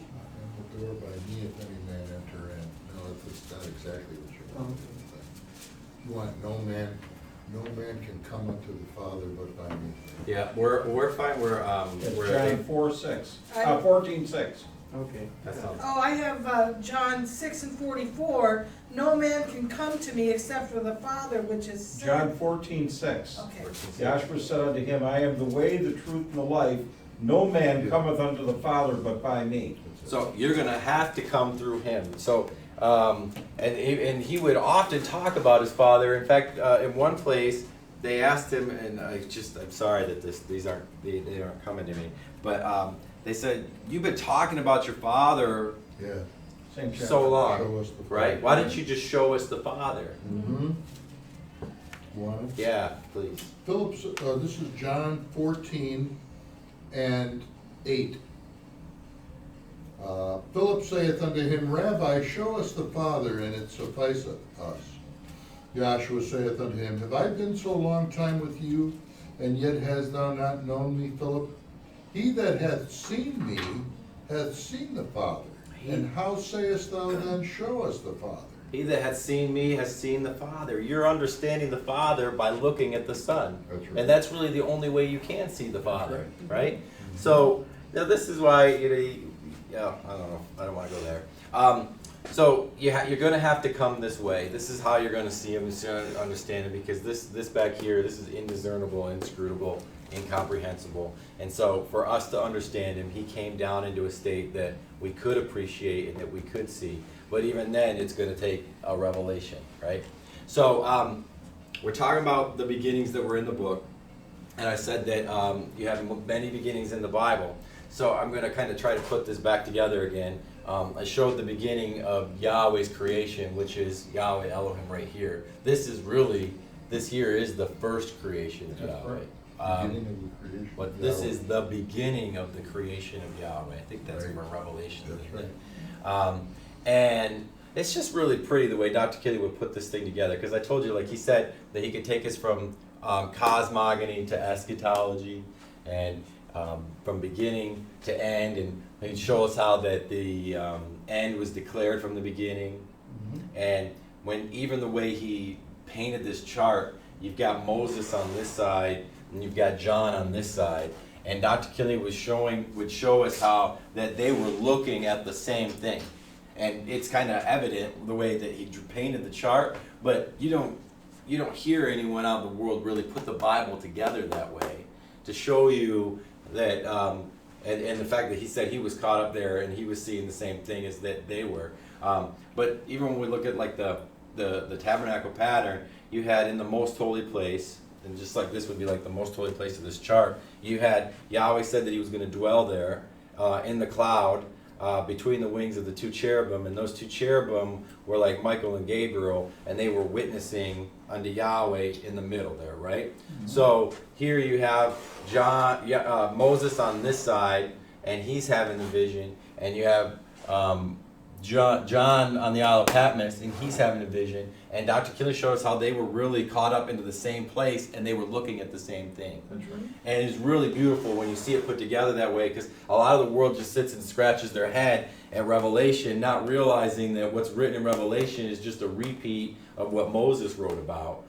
the door by me, if any man enter in. No, that's not exactly what you're Oh. wanting. You want no man can come unto the Father but by me. Yeah, we're fine. It's We're John 14:6. Okay. That sounds. Oh, I have John 6 and 44. No man can come to me except for the Father which is sent. John 14:6. Okay. Yahshua said unto him, I am the way, the truth, and the life. No man cometh unto the Father but by me. So you're going to have to come through Him. So, and he would often talk about His Father. In fact, in one place, they asked him, and I'm sorry that they aren't coming to me, but they said, you've been talking about your Father Yeah. Same chapter. so long, Show us the right? Father. Why didn't you just show us the Father? Mm-hmm. One. Yeah, please. Philip's, this is John 14 and 8. Philip saith unto him, Rabbi, show us the Father, and it sufficeth us. Yahshua saith unto him, Have I been so long time with you, and yet hast thou not known me, Philip? He that hath seen me hath seen the Father. And how sayest thou then, Show us the Father? He that hath seen me has seen the Father. You're understanding the Father by looking at the Son. That's right. And that's really the only way you can see the Father, right? So, now this is why, I don't know. I don't want to go there. So you're going to have to come this way. This is how you're going to see Him, understand Him, because this back here, this is indiscernible, inscrutable, incomprehensible. And so for us to understand Him, He came down into a state that we could appreciate and that we could see. But even then, it's going to take a revelation, right? So we're talking about the beginnings that were in the book. And I said that you have many beginnings in the Bible. So I'm going to kind of try to put this back together again. I showed the beginning of Yahweh's creation, which is Yahweh Elohim right here. This is really this here is the first creation of That's Yahweh. right. Beginning of the creation But of this Yahweh. is the beginning of the creation of Yahweh. I think that's Right. from Revelation. That's isn't it? right. And it's just really pretty the way Dr. Kelly would put this thing together, because I told you, like he said, that he could take us from cosmogony to eschatology, and from beginning to end, and he'd show us how that the end was declared from the beginning. And when even the way he painted this chart, you've got Moses on this side and you've got John on this side, and Dr. Kelly would show us how that they were looking at the same thing. And it's kind of evident the way that he painted the chart, but you don't hear anyone out in the world really put the Bible together that way to show you that, and the fact that he said he was caught up there and he was seeing the same thing as that they were. But even when we look at like the tabernacle pattern, you had in the most holy place, and just like this would be like the most holy place of this chart, you had Yahweh said that he was going to dwell there in the cloud, between the wings of the two cherubim, and those two cherubim were like Michael and Gabriel, and they were witnessing unto Yahweh in the middle there, right? So here you have Moses on this side, and he's having the vision, and you have John on the Isle of Patmos, and he's having a vision, and Dr. Kelly showed us how they were really caught up into the same place, and they were looking at the same thing. That's right. And it's really beautiful when you see it put together that way, because a lot of the world just sits and scratches their head at Revelation, not realizing that what's written in Revelation is just a repeat of what Moses wrote about.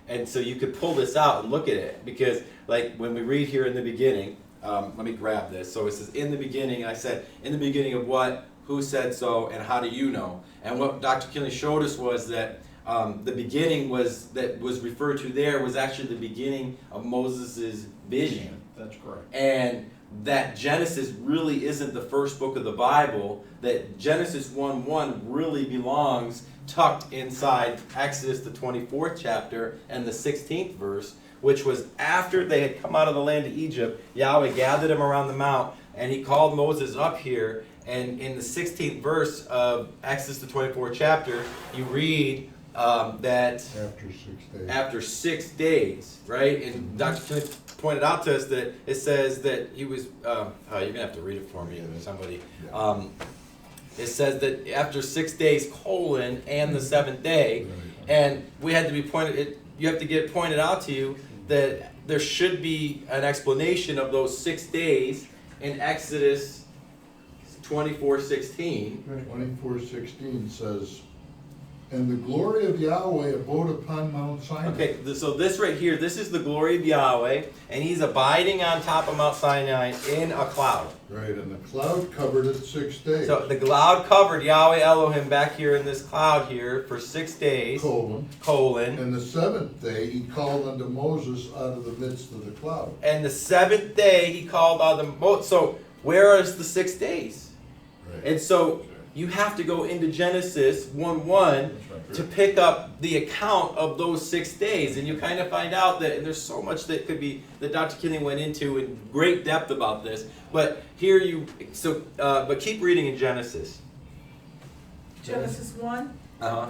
And so you could pull this out and look at it, because like when we read here in the beginning, let me grab this. So it says, in the beginning, and I said, in the beginning of what? Who said so, and how do you know? And what Dr. Kelly showed us was that the beginning was referred to there was actually the beginning of Moses' vision. That's correct. And that Genesis really isn't the first book of the Bible, that Genesis 1:1 really belongs tucked inside Exodus, the 24th chapter, and the 16th verse, which was after they had come out of the land of Egypt. Yahweh gathered them around the mount, and he called Moses up here. And in the 16th verse of Exodus, the 24th chapter, you read that after 6 days, right? And Dr. Kelly pointed out to us that it says that he was, you're going to have to read it for me, somebody. It says that after 6 days, and the seventh day, and we had to be you have to get pointed out to you that there should be an explanation of those 6 days in Exodus 24:16. 24:16 says, and the glory of Yahweh abode upon Mount Sinai. Okay, so this right here, this is the glory of Yahweh, and he's abiding on top of Mount Sinai in a cloud. Right, and the cloud covered it 6 days. So the cloud covered Yahweh Elohim back here in this cloud here for 6 days. Colon. And the seventh day he called unto Moses out of the midst of the cloud. And the seventh day he called out the Moses. So where is the 6 days? Right. And so you have to go into Genesis 1:1 to pick up the account of those 6 days, and you kind of find out that there's so much that could be that Dr. Kinney went into in great depth about this. But here but keep reading in Genesis. Genesis 1?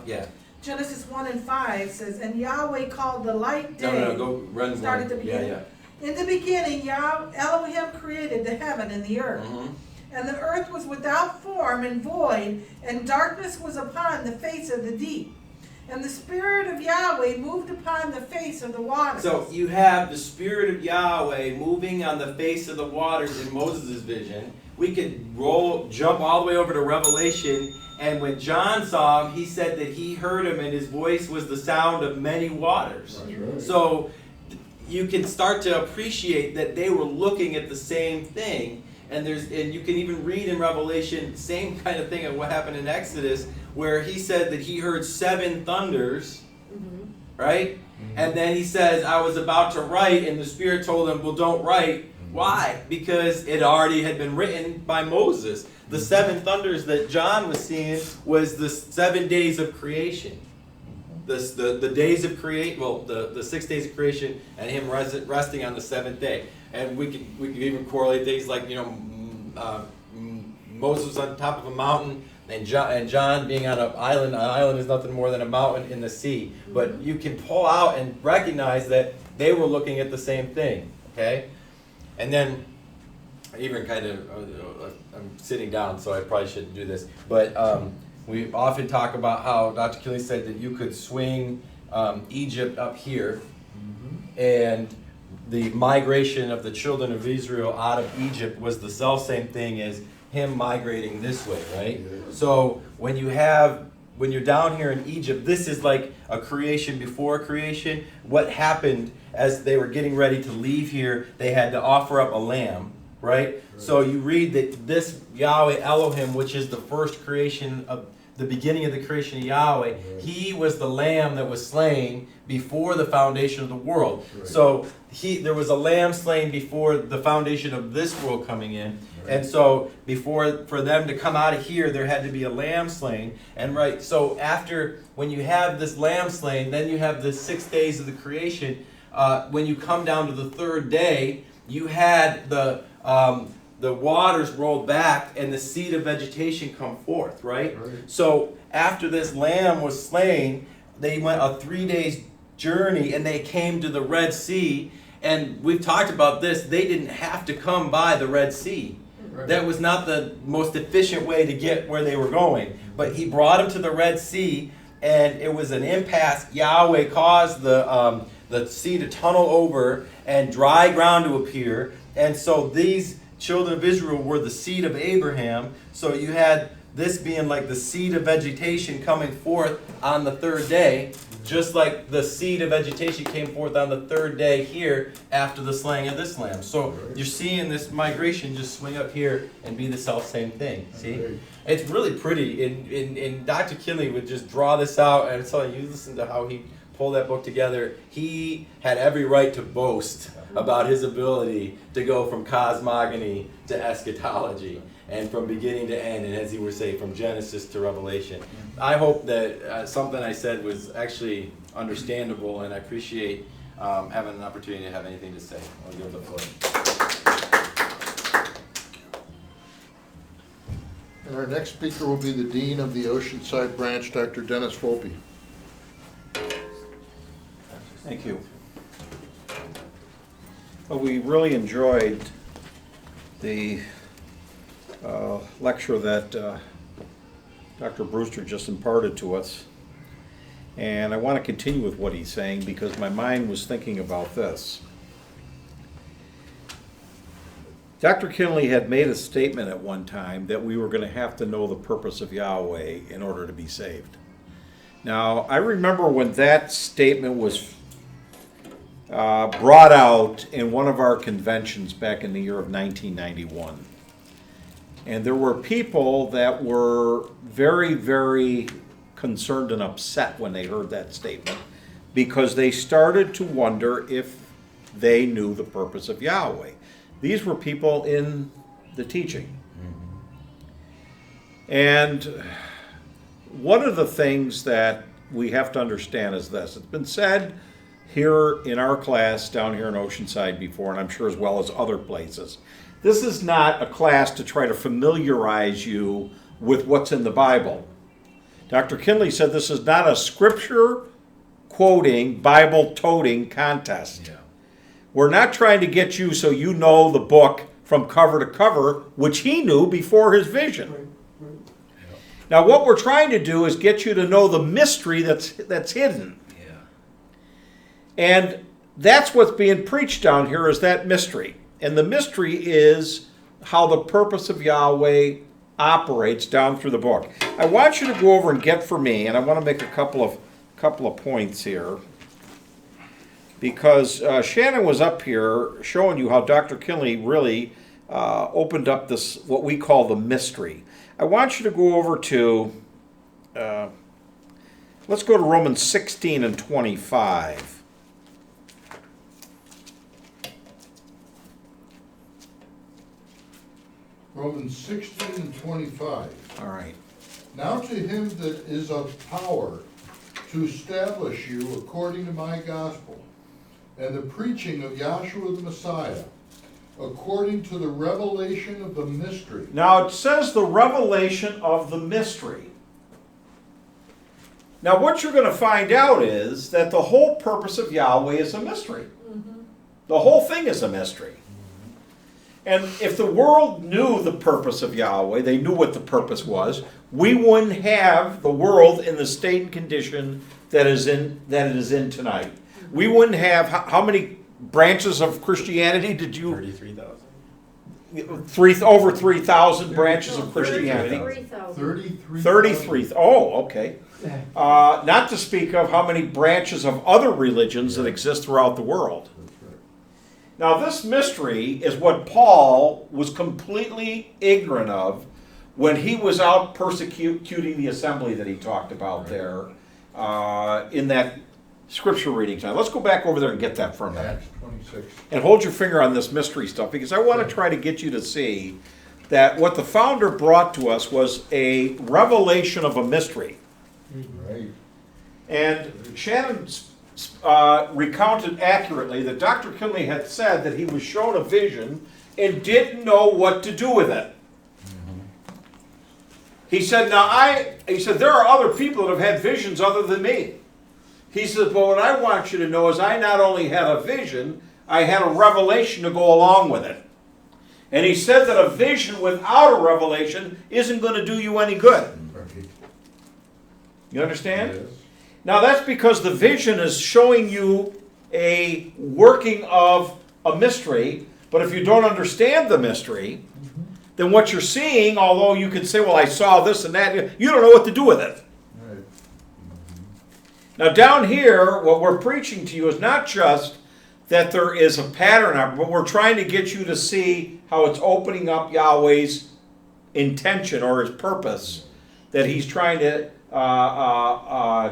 Yeah. Genesis 1 and 5 says, and Yahweh called the light day. No, go run. Start at the beginning. Yeah. In the beginning, Yahweh Elohim created the heaven and the earth. Mm-hmm. And the earth was without form and void, and darkness was upon the face of the deep. And the Spirit of Yahweh moved upon the face of the waters. So you have the Spirit of Yahweh moving on the face of the waters in Moses' vision. We could jump all the way over to Revelation, and when John saw him, he said that he heard him, and his voice was the sound of many waters. That's right. So you can start to appreciate that they were looking at the same thing. And you can even read in Revelation, same kind of thing of what happened in Exodus, where he said that he heard 7 thunders, right? And then he says, I was about to write, and the Spirit told him, well, don't write. Why? Because it already had been written by Moses. The 7 thunders that John was seeing was the 7 days of creation. The days of the 6 days of creation, and him resting on the 7th day. And we could even correlate things like, Moses was on top of a mountain, And John being on an island is nothing more than a mountain in the sea. But you can pull out and recognize that they were looking at the same thing, okay? And then, even kind of, I'm sitting down, so I probably shouldn't do this, but we often talk about how Dr. Kinley said that you could swing Egypt up here, and the migration of the children of Israel out of Egypt was the self-same thing as him migrating this way, right? So when you're down here in Egypt, this is like a creation before creation. What happened as they were getting ready to leave here, they had to offer up a lamb, right? So you read that this Yahweh Elohim, which is the first creation of the beginning of the creation of Yahweh, he was the lamb that was slain before the foundation of the world. So there was a lamb slain before the foundation of this world coming in. And so for them to come out of here, there had to be a lamb slain. And so when you have this lamb slain, then you have the 6 days of the creation. When you come down to the third day, you had the waters rolled back and the seed of vegetation come forth, right? So after this lamb was slain, they went a 3 days journey and they came to the Red Sea. And we've talked about this. They didn't have to come by the Red Sea. That was not the most efficient way to get where they were going. But he brought them to the Red Sea, and it was an impasse. Yahweh caused the sea to tunnel over and dry ground to appear. And so these children of Israel were the seed of Abraham. So you had this being like the seed of vegetation coming forth on the third day, just like the seed of vegetation came forth on the third day here after the slaying of this lamb. So you're seeing this migration just swing up here and be the self-same thing. See? It's really pretty. And Dr. Kinley would just draw this out, and so you listen to how he pulled that book together. He had every right to boast about his ability to go from cosmogony to eschatology, and from beginning to end, and as he would say, from Genesis to Revelation. I hope that something I said was actually understandable, and I appreciate having an opportunity to have anything to say. I'll give the floor. And our next speaker will be the Dean of the Oceanside Branch, Dr. Dennis Volpe. Thank you. Well, we really enjoyed the lecture that Dr. Brewster just imparted to us. And I want to continue with what he's saying because my mind was thinking about this. Dr. Kinley had made a statement at one time that we were going to have to know the purpose of Yahweh in order to be saved. Now, I remember when that statement was brought out in one of our conventions back in the year of 1991. And there were people that were very, very concerned and upset when they heard that statement because they started to wonder if they knew the purpose of Yahweh. These were people in the teaching. And one of the things that we have to understand is this. It's been said here in our class down here in Oceanside before, and I'm sure as well as other places. This is not a class to try to familiarize you with what's in the Bible. Dr. Kinley said this is not a scripture quoting, Bible toting contest. Yeah. We're not trying to get you so you know the book from cover to cover, which he knew before his vision. Right. Yeah. Now what we're trying to do is get you to know the mystery that's hidden. Yeah. And that's what's being preached down here is that mystery. And the mystery is how the purpose of Yahweh operates down through the book. I want you to go over and get for me, and I want to make a couple of points here, because Shannon was up here showing you how Dr. Kinley really opened up this, what we call the mystery. I want you to go over to, let's go to Romans 16 and 25. Romans 16 and 25. All right. Now to him that is of power to establish you according to my gospel, and the preaching of Yahshua the Messiah, according to the revelation of the mystery. Now it says the revelation of the mystery. Now what you're going to find out is that the whole purpose of Yahweh is a mystery. The whole thing is a mystery. And if the world knew the purpose of Yahweh, they knew what the purpose was, we wouldn't have the world in the state and condition that it is in tonight. We wouldn't have, how many branches of Christianity did you? 33,000. Over 3,000 branches of Christianity. 33. Oh, okay. Not to speak of how many branches of other religions that exist throughout the world. Now, this mystery is what Paul was completely ignorant of when he was out persecuting the assembly that he talked about there in that scripture reading time. Let's go back over there and get that for a minute. Acts 26. And hold your finger on this mystery stuff, because I want to try to get you to see that what the founder brought to us was a revelation of a mystery. Right. And Shannon recounted accurately that Dr. Kinley had said that he was shown a vision and didn't know what to do with it. He said, there are other people that have had visions other than me. He said, but what I want you to know is I not only had a vision, I had a revelation to go along with it. And he said that a vision without a revelation isn't going to do you any good. You understand? Yes. Now that's because the vision is showing you a working of a mystery, but if you don't understand the mystery, then what you're seeing, although you could say, well, I saw this and that, you don't know what to do with it. Right. Now down here, what we're preaching to you is not just that there is a pattern, but we're trying to get you to see how it's opening up Yahweh's intention or his purpose that he's trying to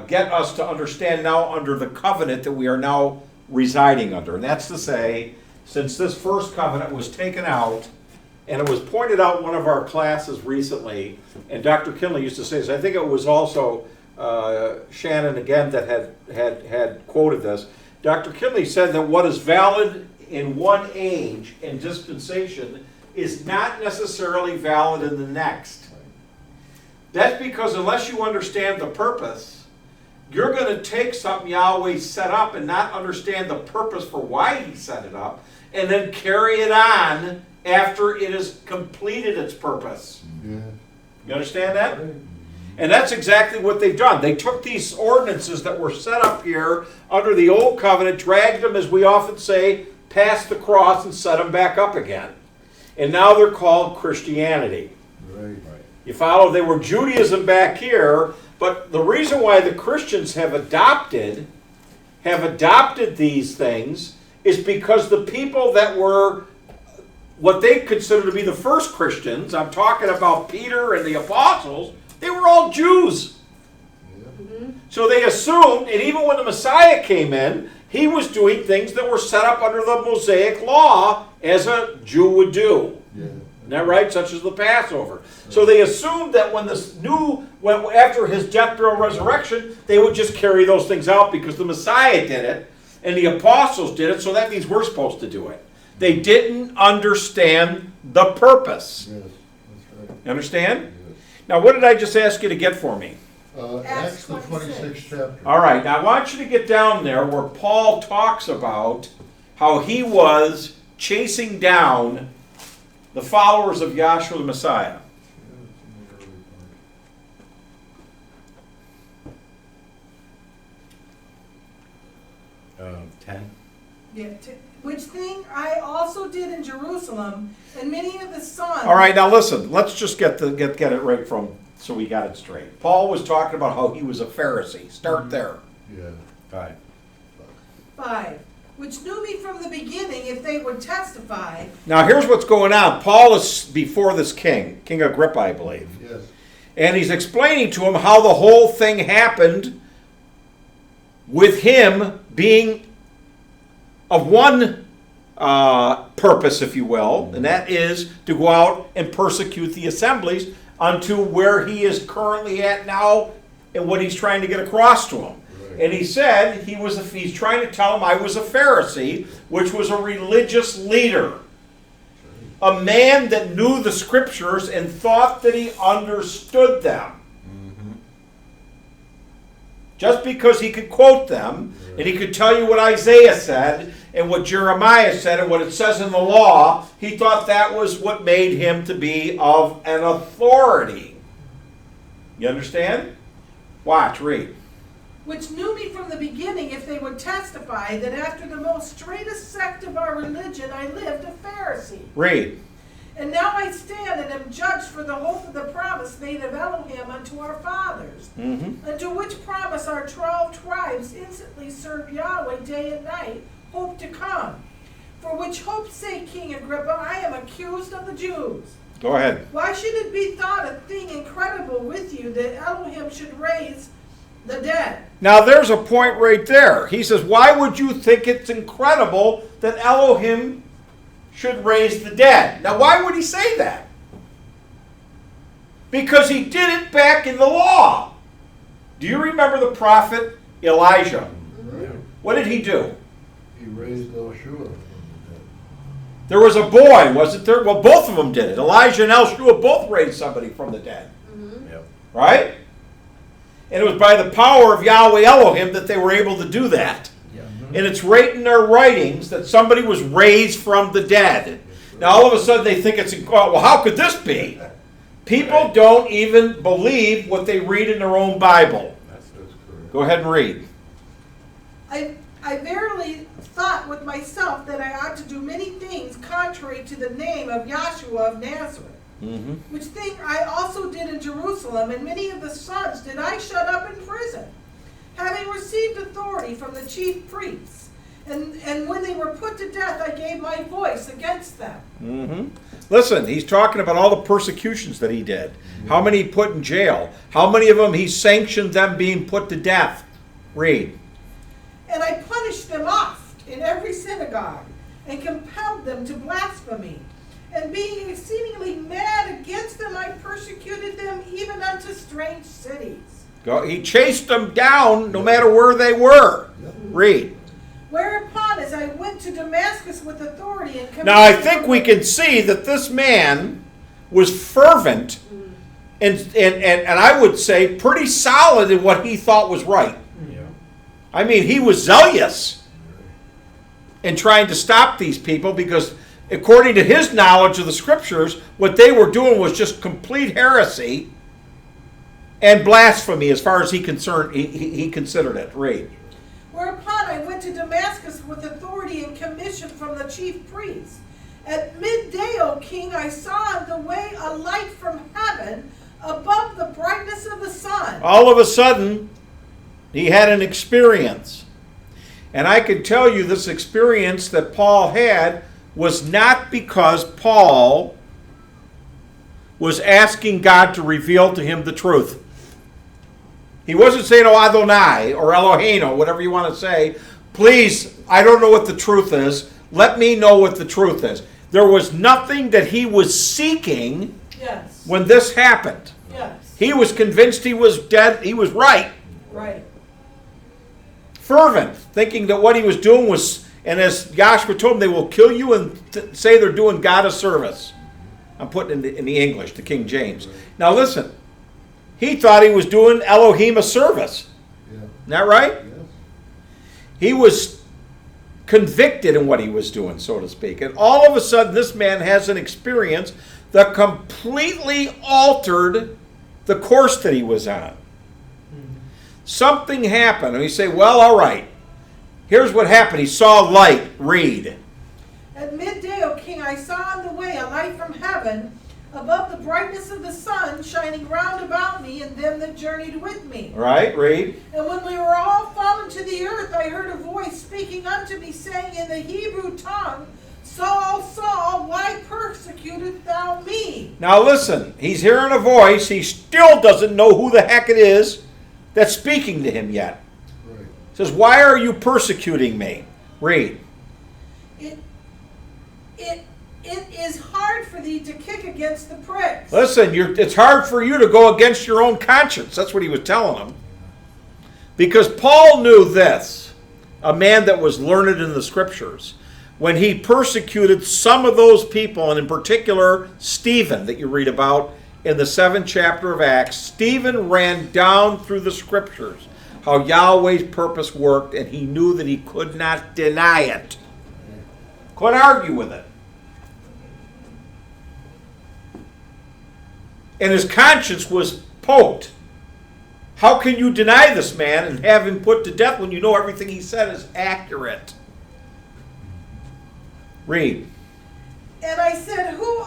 get us to understand now under the covenant that we are now residing under. And that's to say, since this first covenant was taken out, and it was pointed out in one of our classes recently, and Dr. Kinley used to say this, I think it was also Shannon again that had quoted this. Dr. Kinley said that what is valid in one age and dispensation is not necessarily valid in the next. That's because unless you understand the purpose, you're going to take something Yahweh set up and not understand the purpose for why he set it up, and then carry it on after it has completed its purpose. Yeah. You understand that? And that's exactly what they've done. They took these ordinances that were set up here under the old covenant, dragged them, as we often say, past the cross and set them back up again. And now they're called Christianity. Right. You follow? They were Judaism back here, but the reason why the Christians have adopted these things is because the people that were what they consider to be the first Christians, I'm talking about Peter and the apostles, they were all Jews. Yeah. So they assumed, and even when the Messiah came in, he was doing things that were set up under the Mosaic law as a Jew would do. Yeah. Isn't that right? Such as the Passover. So they assumed that after his death, burial, resurrection, they would just carry those things out because the Messiah did it and the apostles did it, so that means we're supposed to do it. They didn't understand the purpose. Yes, that's right. You understand? Yes. Now, what did I just ask you to get for me? Acts the 26th chapter. All right, now I want you to get down there where Paul talks about how he was chasing down the followers of Yahshua the Messiah. Yeah, it's in the early part. 10. Yeah, which thing I also did in Jerusalem, and many of the sons. All right, now listen. Let's just get it right from so we got it straight. Paul was talking about how he was a Pharisee. Start there. Yeah. 5. 5, which knew me from the beginning, if they would testify. Now here's what's going on. Paul is before this king, King Agrippa, I believe. Yes. And he's explaining to him how the whole thing happened with him being of one purpose, if you will, and that is to go out and persecute the assemblies unto where he is currently at now and what he's trying to get across to them. Right. And he said he's trying to tell him I was a Pharisee, which was a religious leader. a man that knew the scriptures and thought that he understood them. Just because he could quote them, and he could tell you what Isaiah said, and what Jeremiah said, and what it says in the law, he thought that was what made him to be of an authority. You understand? Watch, read. Which knew me from the beginning, if they would testify that after the most straightest sect of our religion I lived a Pharisee. Read. And now I stand and am judged for the hope of the promise made of Elohim unto our fathers, unto which promise our 12 tribes instantly serve Yahweh day and night, hope to come. For which hope's sake, King Agrippa, I am accused of the Jews. Go ahead. Why should it be thought a thing incredible with you that Elohim should raise the dead? Now there's a point right there. He says, why would you think it's incredible that Elohim should raise the dead? Now why would he say that? Because he did it back in the law. Do you remember the prophet Elijah? What did he do? He raised Yahshua. There was a boy, wasn't there? Well, both of them did it. Elijah and Yahshua both raised somebody from the dead. Yep. Right? And it was by the power of Yahweh Elohim that they were able to do that. And it's right in their writings that somebody was raised from the dead. Now all of a sudden they think it's incredible. Well, how could this be? People don't even believe what they read in their own Bible. That's correct. Go ahead and read. I verily thought with myself that I ought to do many things contrary to the name of Yahshua of Nazareth. Which thing I also did in Jerusalem, and many of the sons did I shut up in prison, having received authority from the chief priests. And when they were put to death, I gave my voice against them. Listen, he's talking about all the persecutions that he did. How many he put in jail? How many of them he sanctioned them being put to death? Read. And I punished them oft in every synagogue, and compelled them to blasphemy. And being exceedingly mad against them, I persecuted them even unto strange cities. He chased them down no matter where they were. Read. Whereupon, as I went to Damascus with authority and Now I think we can see that this man was fervent and I would say pretty solid in what he thought was right. I mean, he was zealous in trying to stop these people because according to his knowledge of the scriptures, what they were doing was just complete heresy and blasphemy as far as he considered it. Read. Whereupon I went to Damascus with authority and commission from the chief priests. At midday, O king, I saw on the way a light from heaven above the brightness of the sun. All of a sudden, he had an experience. And I can tell you this experience that Paul had was not because Paul was asking God to reveal to him the truth. He wasn't saying, oh, Adonai, or Eloheinu, whatever you want to say. Please, I don't know what the truth is. Let me know what the truth is. There was nothing that he was seeking when this happened. He was convinced he was dead. He was right. Fervent, thinking that what he was doing was, and as Yahshua told him, they will kill you and say they're doing God a service. I'm putting it in the English, the King James. Now listen. He thought he was doing Elohim a service. Isn't that right? Yes. He was convicted in what he was doing, so to speak. And all of a sudden, this man has an experience that completely altered the course that he was on. Something happened. And we say, well, all right. Here's what happened. He saw a light. Read. At midday, O king, I saw on the way a light from heaven, above the brightness of the sun, shining round about me and them that journeyed with me. Right, read. And when we were all fallen to the earth, I heard a voice speaking unto me, saying in the Hebrew tongue, Saul, Saul, why persecutest thou me? Now listen, he's hearing a voice. He still doesn't know who the heck it is that's speaking to him yet. Right. He says, why are you persecuting me? Read. It is hard for thee to kick against the pricks. Listen, it's hard for you to go against your own conscience. That's what he was telling them. Because Paul knew this, a man that was learned in the scriptures. when he persecuted some of those people, and in particular Stephen that you read about in the 7th chapter of Acts. Stephen ran down through the scriptures how Yahweh's purpose worked, and he knew that he could not deny it. Couldn't argue with it. And his conscience was poked. How can you deny this man and have him put to death when you know everything he said is accurate? Read. And I said, Who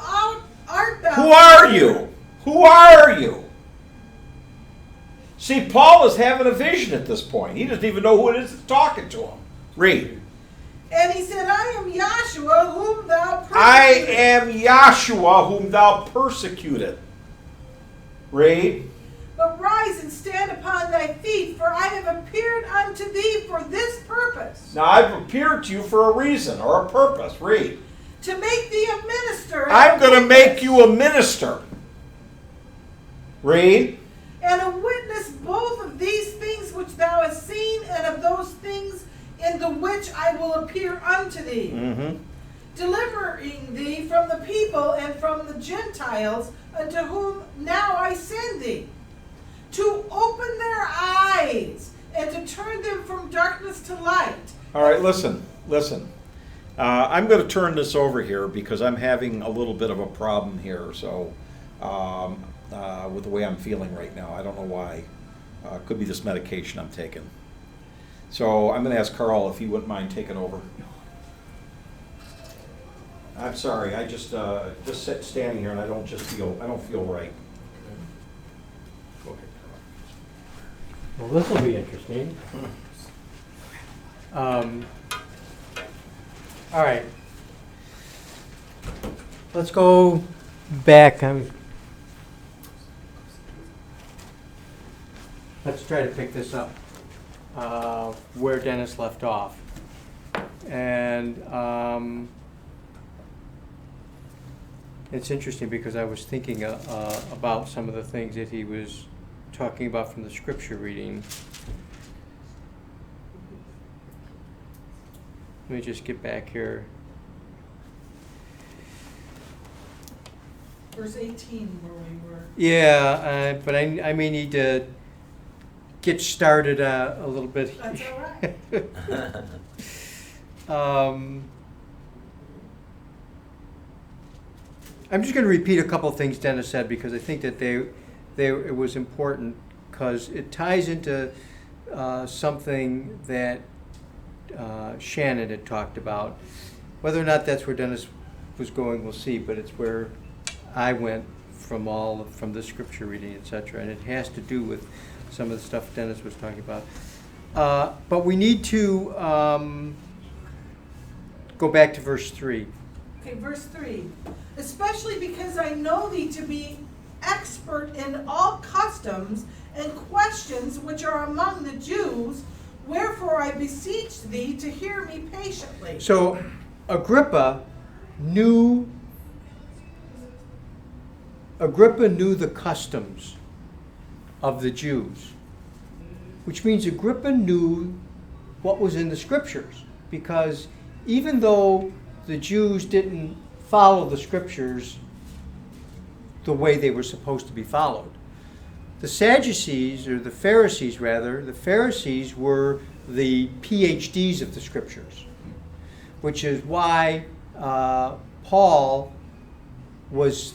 art thou? Who are you? Who are you? See, Paul is having a vision at this point. He doesn't even know who it is that's talking to him. Read. And he said, I am Yahshua, whom thou persecutest. I am Yahshua, whom thou persecuted. Read. But rise and stand upon thy feet, for I have appeared unto thee for this purpose. Now, I've appeared to you for a reason or a purpose. Read. To make thee a minister. I'm going to make you a minister. Read. And a witness both of these things which thou hast seen, and of those things in the which I will appear unto thee. Mm-hmm. Delivering thee from the people and from the Gentiles, unto whom now I send thee, to open their eyes and to turn them from darkness to light. All right, listen. I'm going to turn this over here because I'm having a little bit of a problem here. So, with the way I'm feeling right now, I don't know why. Could be this medication I'm taking. So I'm going to ask Carl if he wouldn't mind taking over. I'm sorry. I just standing here and I don't feel right. Okay. Well, this will be interesting. All right. Let's go back. Let's try to pick this up where Dennis left off. And it's interesting because I was thinking about some of the things that he was talking about from the scripture reading. Let me just get back here. Verse 18, where we were. Yeah, but I may need to get started a little bit. That's all right. I'm just going to repeat a couple things Dennis said because I think that it was important because it ties into something that Shannon had talked about. Whether or not that's where Dennis was going, we'll see, but it's where I went from the scripture reading, etc. And it has to do with some of the stuff Dennis was talking about. But we need to go back to verse 3. Okay, verse 3. Especially because I know thee to be expert in all customs and questions which are among the Jews, wherefore I beseech thee to hear me patiently. So Agrippa knew the customs of the Jews, which means Agrippa knew what was in the scriptures, because even though the Jews didn't follow the scriptures the way they were supposed to be followed, the Sadducees, or the Pharisees rather, the Pharisees were the PhDs of the scriptures, which is why Paul was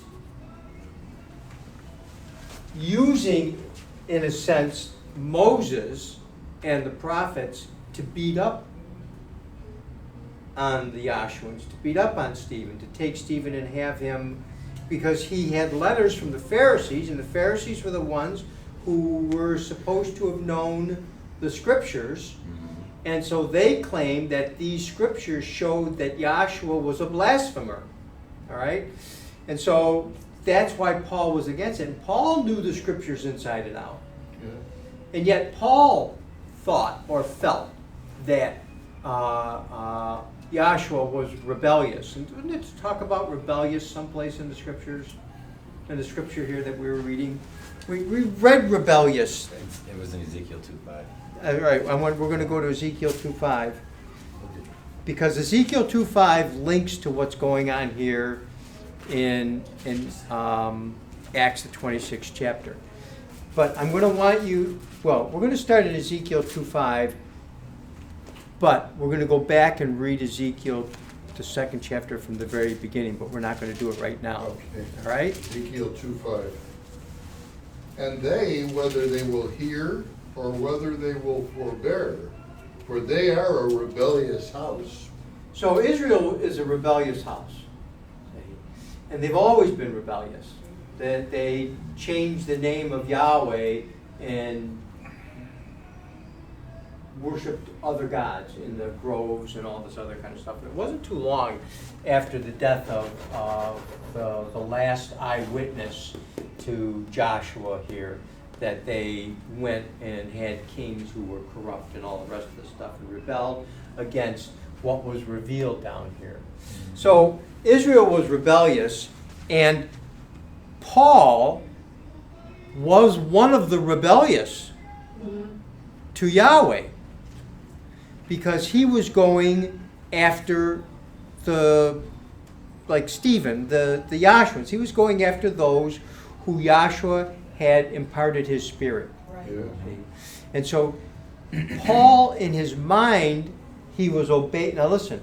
using, in a sense, Moses and the prophets to beat up on the Yahshuans, to beat up on Stephen, to take Stephen and have him, because he had letters from the Pharisees, and the Pharisees were the ones who were supposed to have known the scriptures, and so they claimed that these scriptures showed that Yahshua was a blasphemer, all right? And so that's why Paul was against it. And Paul knew the scriptures inside and out. And yet Paul thought or felt that Yahshua was rebellious. And didn't it talk about rebellious someplace in the scriptures? In the scripture here that we were reading? We read rebellious. It was in Ezekiel 2:5. All right, we're going to go to Ezekiel 2:5. because Ezekiel 2:5 links to what's going on here in Acts the 26th chapter. But I'm going to want you, well, we're going to start at Ezekiel 2:5, but we're going to go back and read Ezekiel, the 2nd chapter from the very beginning, but we're not going to do it right now. Okay. All right? Ezekiel 2:5. And they, whether they will hear or whether they will forbear, for they are a rebellious house. So Israel is a rebellious house. And they've always been rebellious. That they changed the name of Yahweh and worshipped other gods in the groves and all this other kind of stuff. And it wasn't too long after the death of the last eyewitness to Joshua here that they went and had kings who were corrupt and all the rest of the stuff and rebelled against what was revealed down here. So Israel was rebellious, and Paul was one of the rebellious to Yahweh, because he was going after like Stephen, the Yahshuans. He was going after those who Yahshua had imparted his spirit. Right. Yeah. And so Paul, in his mind, he was obeying. Now listen,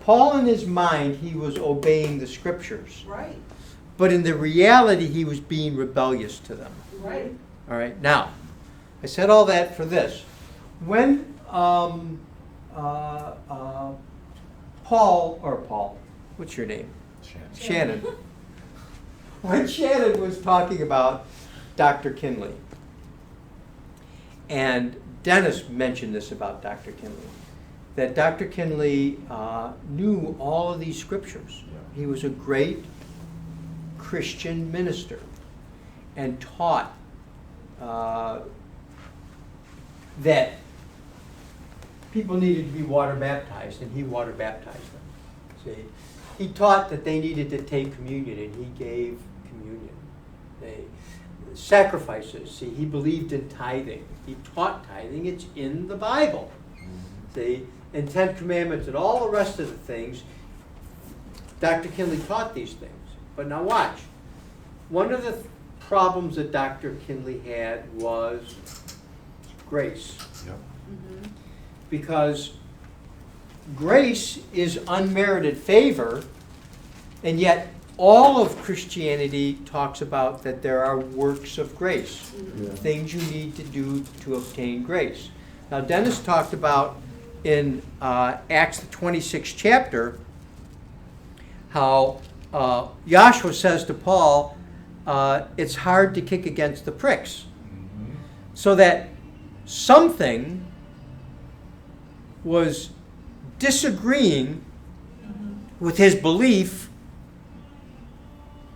Paul in his mind, he was obeying the scriptures. Right. But in the reality, he was being rebellious to them. Right. All right. Now, I said all that for this. When Paul, what's your name? Shannon. When Shannon was talking about Dr. Kinley, and Dennis mentioned this about Dr. Kinley, that Dr. Kinley knew all of these scriptures. He was a great Christian minister and taught that people needed to be water baptized, and he water baptized them. See, he taught that they needed to take communion, and he gave communion. Sacrifices. See, he believed in tithing. He taught tithing. It's in the Bible. See, and 10 Commandments and all the rest of the things. Dr. Kinley taught these things. But now watch. One of the problems that Dr. Kinley had was grace. Yep. Because grace is unmerited favor, and yet all of Christianity talks about that there are works of grace, things you need to do to obtain grace. Now, Dennis talked about in Acts the 26th chapter how Yahshua says to Paul, it's hard to kick against the pricks. So that something was disagreeing with his belief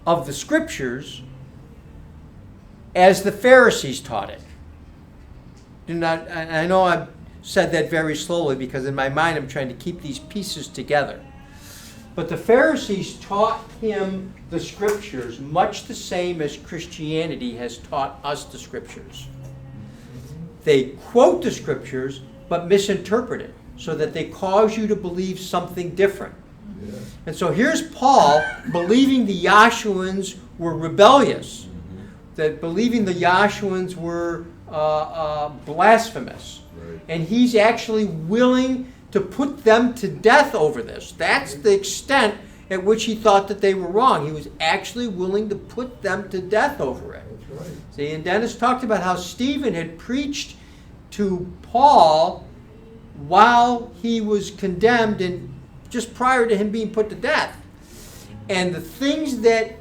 of the scriptures as the Pharisees taught it. I know I've said that very slowly because in my mind I'm trying to keep these pieces together. But the Pharisees taught him the scriptures much the same as Christianity has taught us the scriptures. They quote the scriptures but misinterpret it so that they cause you to believe something different. Yeah. And so here's Paul believing the Yahshuans were rebellious, that believing the Yahshuans were blasphemous. Right. And he's actually willing to put them to death over this. That's the extent at which he thought that they were wrong. He was actually willing to put them to death over it. That's right. See, and Dennis talked about how Stephen had preached to Paul while he was condemned and just prior to him being put to death. And the things that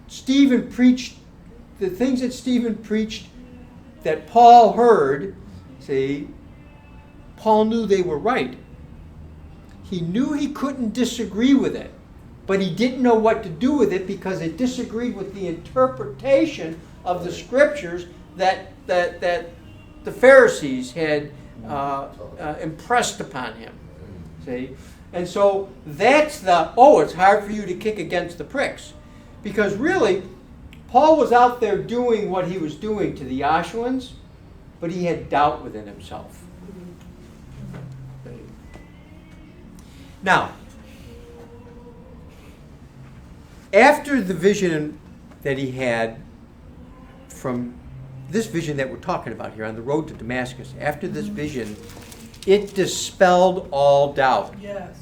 Stephen preached that Paul heard, see, Paul knew they were right. He knew he couldn't disagree with it, but he didn't know what to do with it because it disagreed with the interpretation of the scriptures that the Pharisees had impressed upon him. See? And so that's it's hard for you to kick against the pricks. Because really, Paul was out there doing what he was doing to the Yahshuans, but he had doubt within himself. Now, after the vision that he had from this vision that we're talking about here on the road to Damascus, after this vision, it dispelled all doubt. Yes.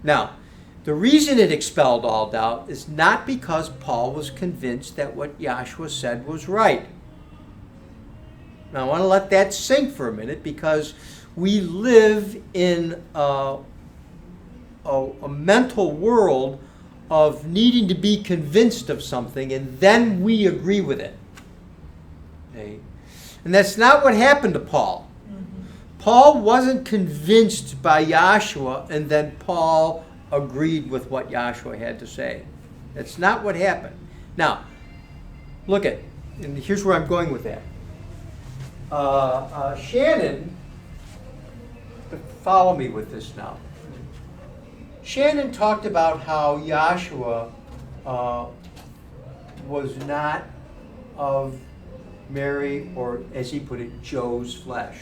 Now, the reason it expelled all doubt is not because Paul was convinced that what Yahshua said was right. Now, I want to let that sink for a minute, because we live in a mental world of needing to be convinced of something, and then we agree with it. Okay? And that's not what happened to Paul. Paul wasn't convinced by Yahshua, and then Paul agreed with what Yahshua had to say. That's not what happened. Now, look at, and here's where I'm going with that. Shannon, follow me with this now. Shannon talked about how Yahshua was not of Mary, or as he put it, Joe's flesh.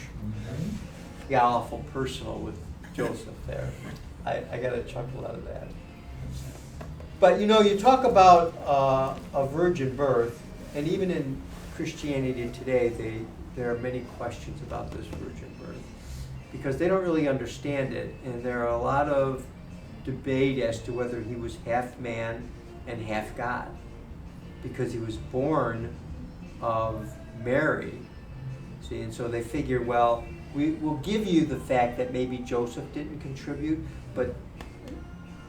Got awful personal with Joseph there. I got a chuckle out of that. But you know, you talk about a virgin birth, and even in Christianity today, there are many questions about this virgin birth, because they don't really understand it, and there are a lot of debate as to whether he was half man and half God, because he was born of Mary. See, and so they figure, well, we will give you the fact that maybe Joseph didn't contribute, but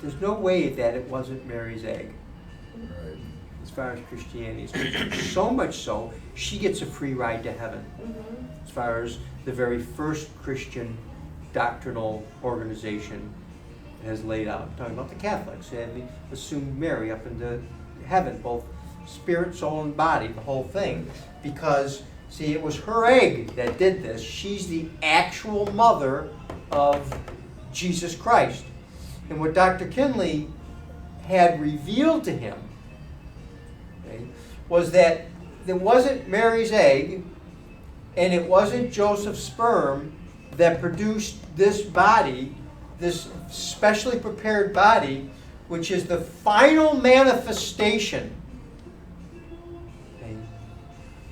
there's no way that it wasn't Mary's egg. Right. As far as Christianity is concerned. So much so, she gets a free ride to heaven. As far as the very first Christian doctrinal organization has laid out. I'm talking about the Catholics. They assumed Mary up into heaven, both spirit, soul, and body, the whole thing. Because, see, it was her egg that did this. She's the actual mother of Jesus Christ. And what Dr. Kinley had revealed to him, okay, was that it wasn't Mary's egg and it wasn't Joseph's sperm that produced this body, this specially prepared body, which is the final manifestation, okay,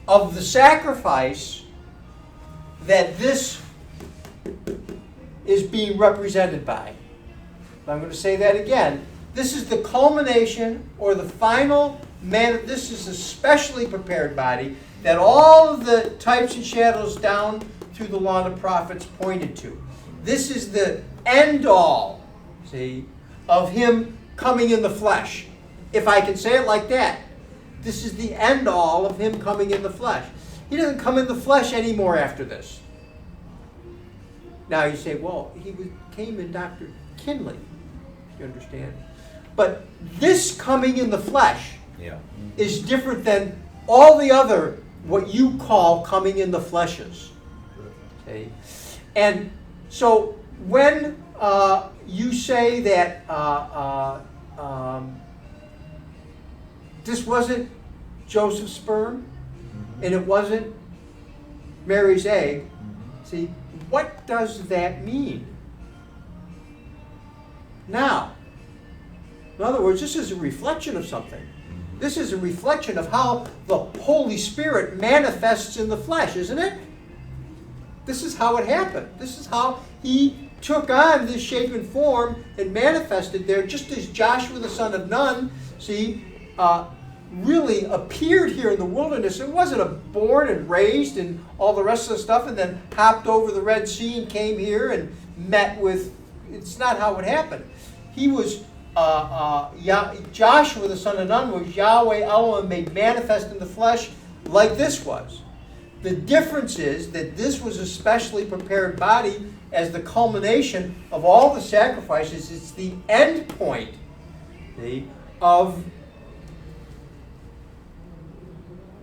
of the sacrifice that this is being represented by. I'm going to say that again. This is the culmination or the final this is a specially prepared body that all of the types and shadows down through the law of the prophets pointed to. This is the end all, see, of him coming in the flesh. If I can say it like that. This is the end all of him coming in the flesh. He doesn't come in the flesh anymore after this. Now you say, well, came in Dr. Kinley. You understand? But this coming in the flesh is different than all the other, what you call coming in the fleshes. Okay? And so when you say that this wasn't Joseph's sperm and it wasn't Mary's egg, see, what does that mean? Now, in other words, this is a reflection of something. This is a reflection of how the Holy Spirit manifests in the flesh, isn't it? This is how it happened. This is how he took on this shape and form and manifested there, just as Joshua the son of Nun, really appeared here in the wilderness. It wasn't a born and raised and all the rest of the stuff and then hopped over the Red Sea and came here and met with... It's not how it happened. He was, Joshua the son of Nun was Yahweh Elohim made manifest in the flesh like this was. The difference is that this was a specially prepared body as the culmination of all the sacrifices. It's the end point, see, of...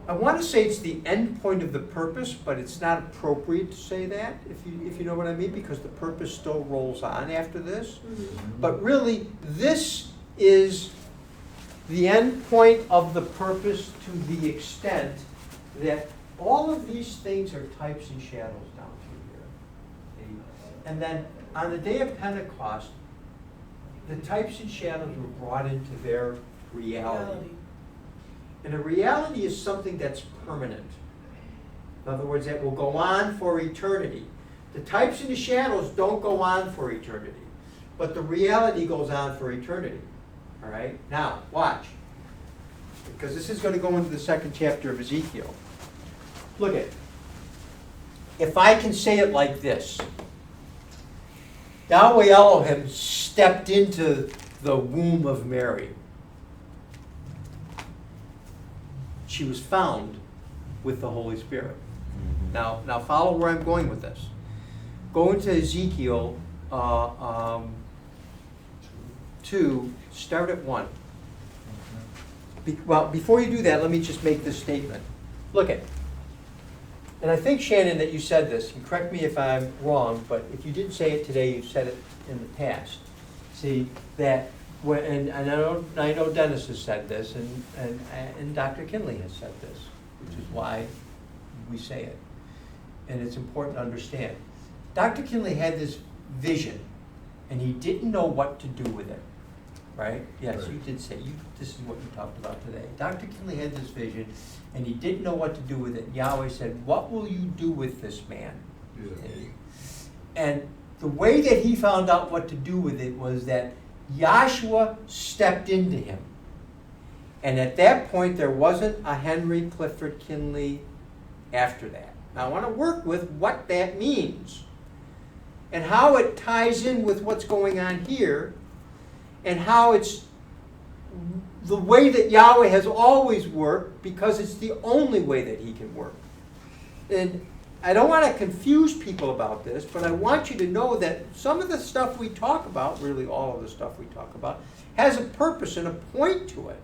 I want to say it's the end point of the purpose, but it's not appropriate to say that, if you know what I mean, because the purpose still rolls on after this. But really, this is the end point of the purpose to the extent that all of these things are types and shadows down through here. And then on the day of Pentecost, the types and shadows were brought into their reality. And a reality is something that's permanent. In other words, that will go on for eternity. The types and the shadows don't go on for eternity, but the reality goes on for eternity. All right? Now, watch. Because this is going to go into the second chapter of Ezekiel. Look at it. If I can say it like this, Yahweh Elohim stepped into the womb of Mary. She was found with the Holy Spirit. Now follow where I'm going with this. Go into Ezekiel 2, start at 1. Well, before you do that, let me just make this statement. Look at, and I think, Shannon, that you said this, and correct me if I'm wrong, but if you didn't say it today, you said it in the past. See, that, when, and I know Dennis has said this, and Dr. Kinley has said this, which is why we say it. And it's important to understand. Dr. Kinley had this vision, and he didn't know what to do with it. Right? Yes, right. You did say, this is what you talked about today. Dr. Kinley had this vision, and he didn't know what to do with it. Yahweh said, what will you do with this man? Yeah. And the way that he found out what to do with it was that Yahshua stepped into him. And at that point, there wasn't a Henry Clifford Kinley after that. Now, I want to work with what that means and how it ties in with what's going on here, and how it's the way that Yahweh has always worked, because it's the only way that he can work. And I don't want to confuse people about this, but I want you to know that some of the stuff we talk about, really all of the stuff we talk about, has a purpose and a point to it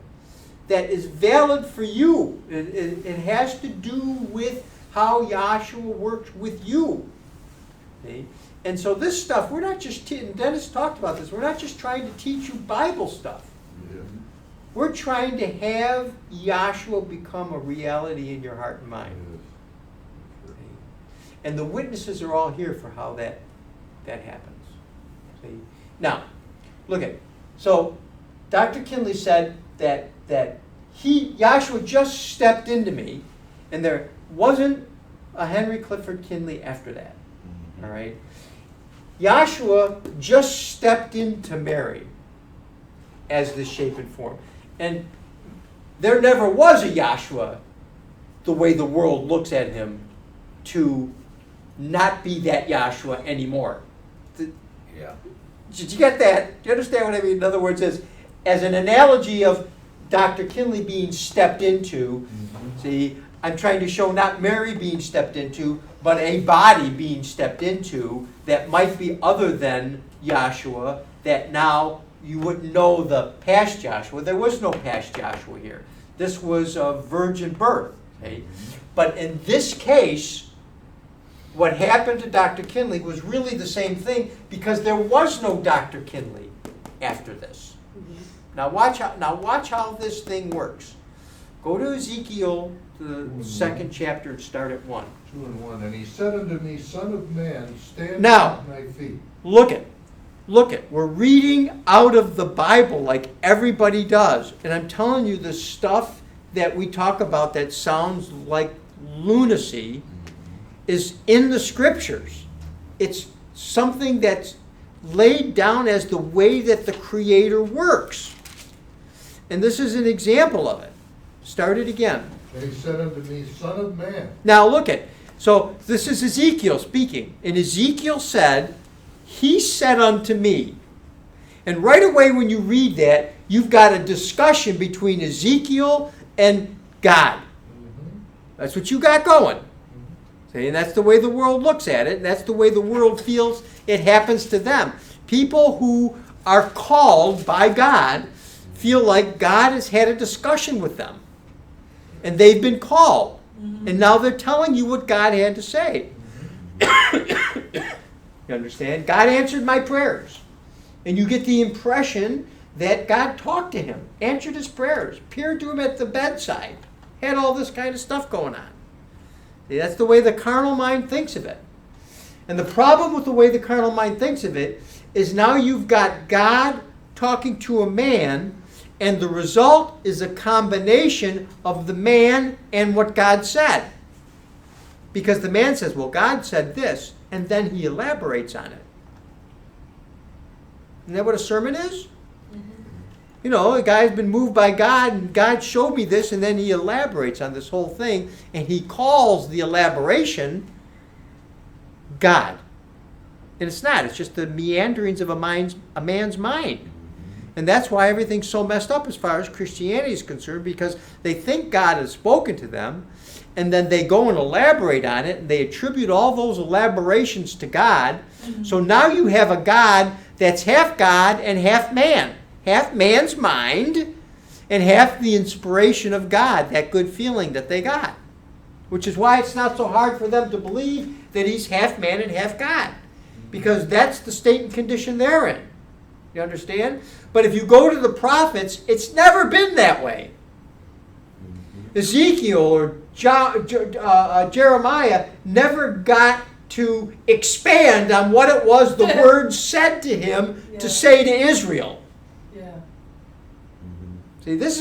that is valid for you. It has to do with how Yahshua works with you. See? And so this stuff, we're not just, and Dennis talked about this, we're not just trying to teach you Bible stuff. Yeah. We're trying to have Yahshua become a reality in your heart and mind. Yeah. And the witnesses are all here for how that happens. See? Now, look at, so Dr. Kinley said that Yahshua just stepped into me, and there wasn't a Henry Clifford Kinley after that. All right? Yahshua just stepped into Mary as the shape and form. And there never was a Yahshua, the way the world looks at him, to not be that Yahshua anymore. Yeah. Did you get that? Do you understand what I mean? In other words, as an analogy of Dr. Kinley being stepped into, see, I'm trying to show not Mary being stepped into, but a body being stepped into that might be other than Yahshua, that now you wouldn't know the past Yahshua. There was no past Yahshua here. This was a virgin birth. Okay? But in this case, what happened to Dr. Kinley was really the same thing, because there was no Dr. Kinley after this. Now watch how this thing works. Go to Ezekiel, the second chapter, and start at 1. 2 and 1. And he said unto me, Son of man, stand now, at my feet. Look it. We're reading out of the Bible like everybody does. And I'm telling you, the stuff that we talk about that sounds like lunacy is in the scriptures. It's something that's laid down as the way that the Creator works. And this is an example of it. Start it again. And he said unto me, Son of man. Now look at, so this is Ezekiel speaking. And Ezekiel said, he said unto me. And right away when you read that, you've got a discussion between Ezekiel and God. That's what you got going. See, and that's the way the world looks at it. And that's the way the world feels it happens to them. People who are called by God feel like God has had a discussion with them. And they've been called. And now they're telling you what God had to say. You understand? God answered my prayers. And you get the impression that God talked to him, answered his prayers, appeared to him at the bedside, had all this kind of stuff going on. See, that's the way the carnal mind thinks of it. And the problem with the way the carnal mind thinks of it is now you've got God talking to a man, and the result is a combination of the man and what God said. Because the man says, well, God said this, and then he elaborates on it. Isn't that what a sermon is? You know, a guy's been moved by God, and God showed me this, and then he elaborates on this whole thing, and he calls the elaboration God. And it's not. It's just the meanderings of a man's mind. And that's why everything's so messed up as far as Christianity is concerned, because they think God has spoken to them, and then they go and elaborate on it, and they attribute all those elaborations to God. So now you have a God that's half God and half man. Half man's mind and half the inspiration of God, that good feeling that they got. Which is why it's not so hard for them to believe that he's half man and half God. Because that's the state and condition they're in. You understand? But if you go to the prophets, it's never been that way. Ezekiel or Jeremiah never got to expand on what it was the word said to him to say to Israel. See, this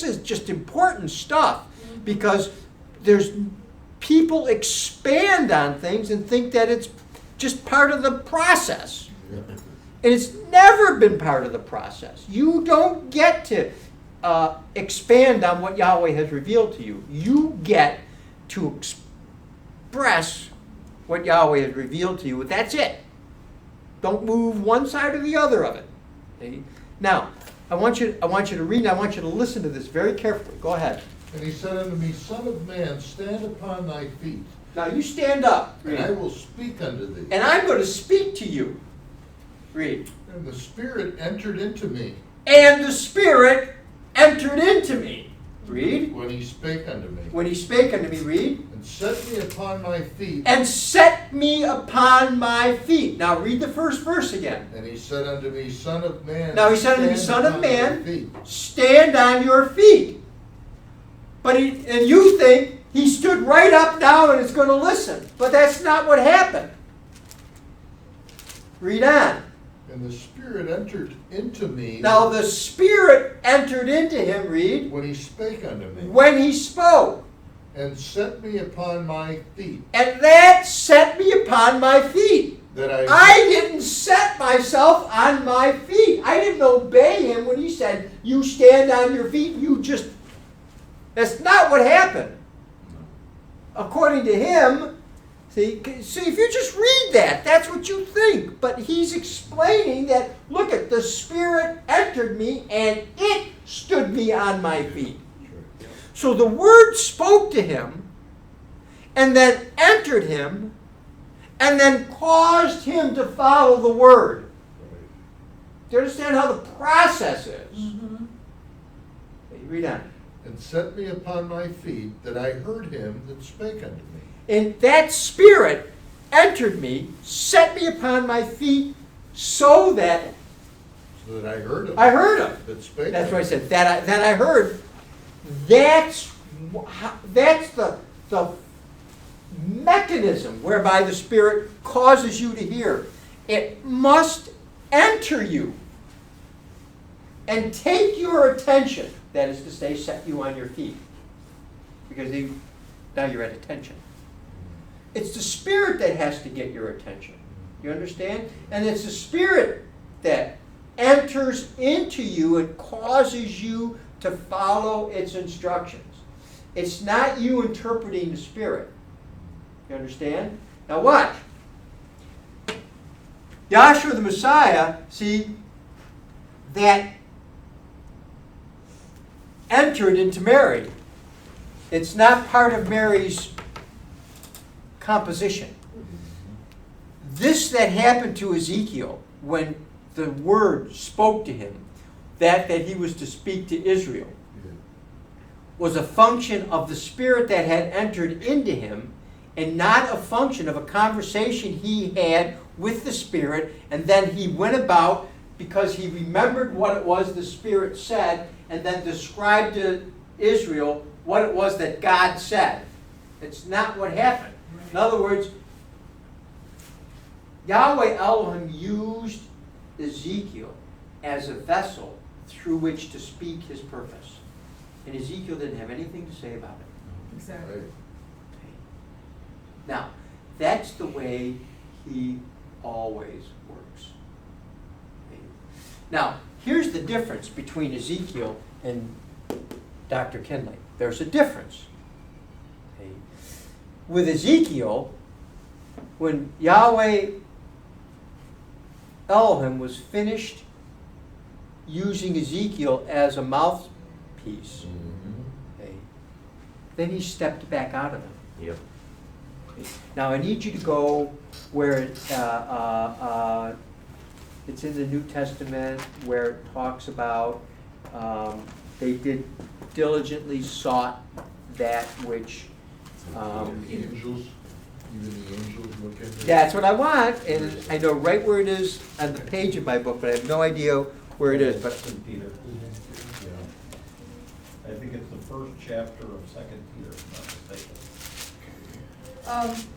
is just important stuff, because there's people expand on things and think that it's just part of the process. And it's never been part of the process. You don't get to expand on what Yahweh has revealed to you. You get to express what Yahweh has revealed to you. That's it. Don't move one side or the other of it. Okay? Now, I want you to read, and I want you to listen to this very carefully. Go ahead. And he said unto me, Son of man, stand upon thy feet. Now you stand up. Read. And I will speak unto thee. And I'm going to speak to you. Read. And the Spirit entered into me. And the Spirit entered into me. Read. When he spake unto me. When he spake unto me, read. And set me upon my feet. And set me upon my feet. Now read the first verse again. And he said unto me, Son of man. Now he said unto me, Son of man, feet. stand on your feet. But and you think he stood right up now and is going to listen. But that's not what happened. Read on. And the Spirit entered into me. Now the Spirit entered into him, read. When he spake unto me. When he spoke. And set me upon my feet. And that set me upon my feet. That I didn't set myself on my feet. I didn't obey him when he said, you stand on your feet. That's not what happened. According to him, see, if you just read that, that's what you think. But he's explaining that, look at, the Spirit entered me and it stood me on my feet. So the Word spoke to him and then entered him and then caused him to follow the Word. Do you understand how the process is? Okay, read on. And set me upon my feet, that I heard him that spake unto me. And that Spirit entered me, set me upon my feet, so that I heard him. I heard him. That spake. That's what I said. That I heard. That's the mechanism whereby the Spirit causes you to hear. It must enter you and take your attention. That is to say, set you on your feet. Because now you're at attention. It's the Spirit that has to get your attention. You understand? And it's the Spirit that enters into you and causes you to follow its instructions. It's not you interpreting the Spirit. You understand? Now watch. Yahshua the Messiah, see, that entered into Mary. It's not part of Mary's composition. This that happened to Ezekiel when the Word spoke to him, that he was to speak to Israel, was a function of the Spirit that had entered into him, and not a function of a conversation he had with the Spirit, and then he went about because he remembered what it was the Spirit said, and then described to Israel what it was that God said. It's not what happened. In other words, Yahweh Elohim used Ezekiel as a vessel through which to speak his purpose. And Ezekiel didn't have anything to say about it. Exactly. Right. Now, that's the way he always works. Now, here's the difference between Ezekiel and Dr. Kinley. There's a difference. With Ezekiel, when Yahweh Elohim was finished using Ezekiel as a mouthpiece, then he stepped back out of it. Yep. Now I need you to go where it's in the New Testament where it talks about they did diligently sought that which. The angels, even the angels look at it. That's what I want, and I know right where it is on the page of my book, but I have no idea where it is. But Second Peter. Yeah. I think it's the first chapter of Second Peter, if I'm not mistaken.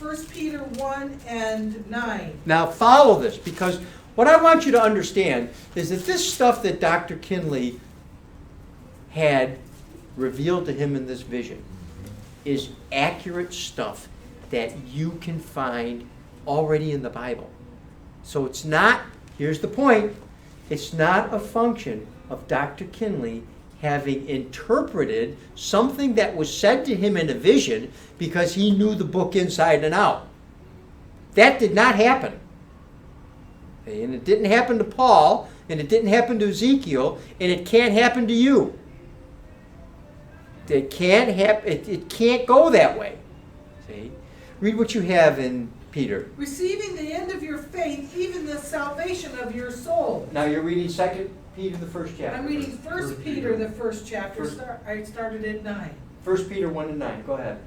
1 Peter 1 and 9. now follow this, because what I want you to understand is that this stuff that Dr. Kinley had revealed to him in this vision is accurate stuff that you can find already in the Bible. So it's not, here's the point, it's not a function of Dr. Kinley having interpreted something that was said to him in a vision because he knew the book inside and out. That did not happen. And it didn't happen to Paul, and it didn't happen to Ezekiel, and it can't happen to you. It can't happen. It can't go that way. See? Read what you have in Peter. Receiving the end of your faith, even the salvation of your soul. Now you're reading 2 Peter, the first chapter. I'm reading 1 Peter, the first chapter. First- I started at 9. 1 Peter 1 and 9. Go ahead.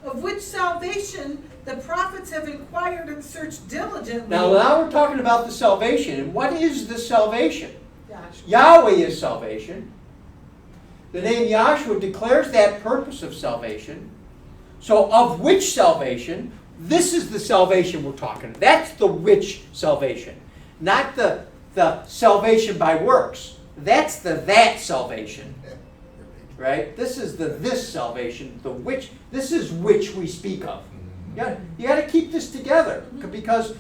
Of which salvation the prophets have inquired and searched diligently. Now we're talking about the salvation. And what is the salvation? Yahshua. Yahweh is salvation. The name Yahshua declares that purpose of salvation. So of which salvation? This is the salvation we're talking. That's the which salvation. Not the salvation by works. That's the that salvation. Right? This is the this salvation. The which. This is which we speak of. You got to keep this together, because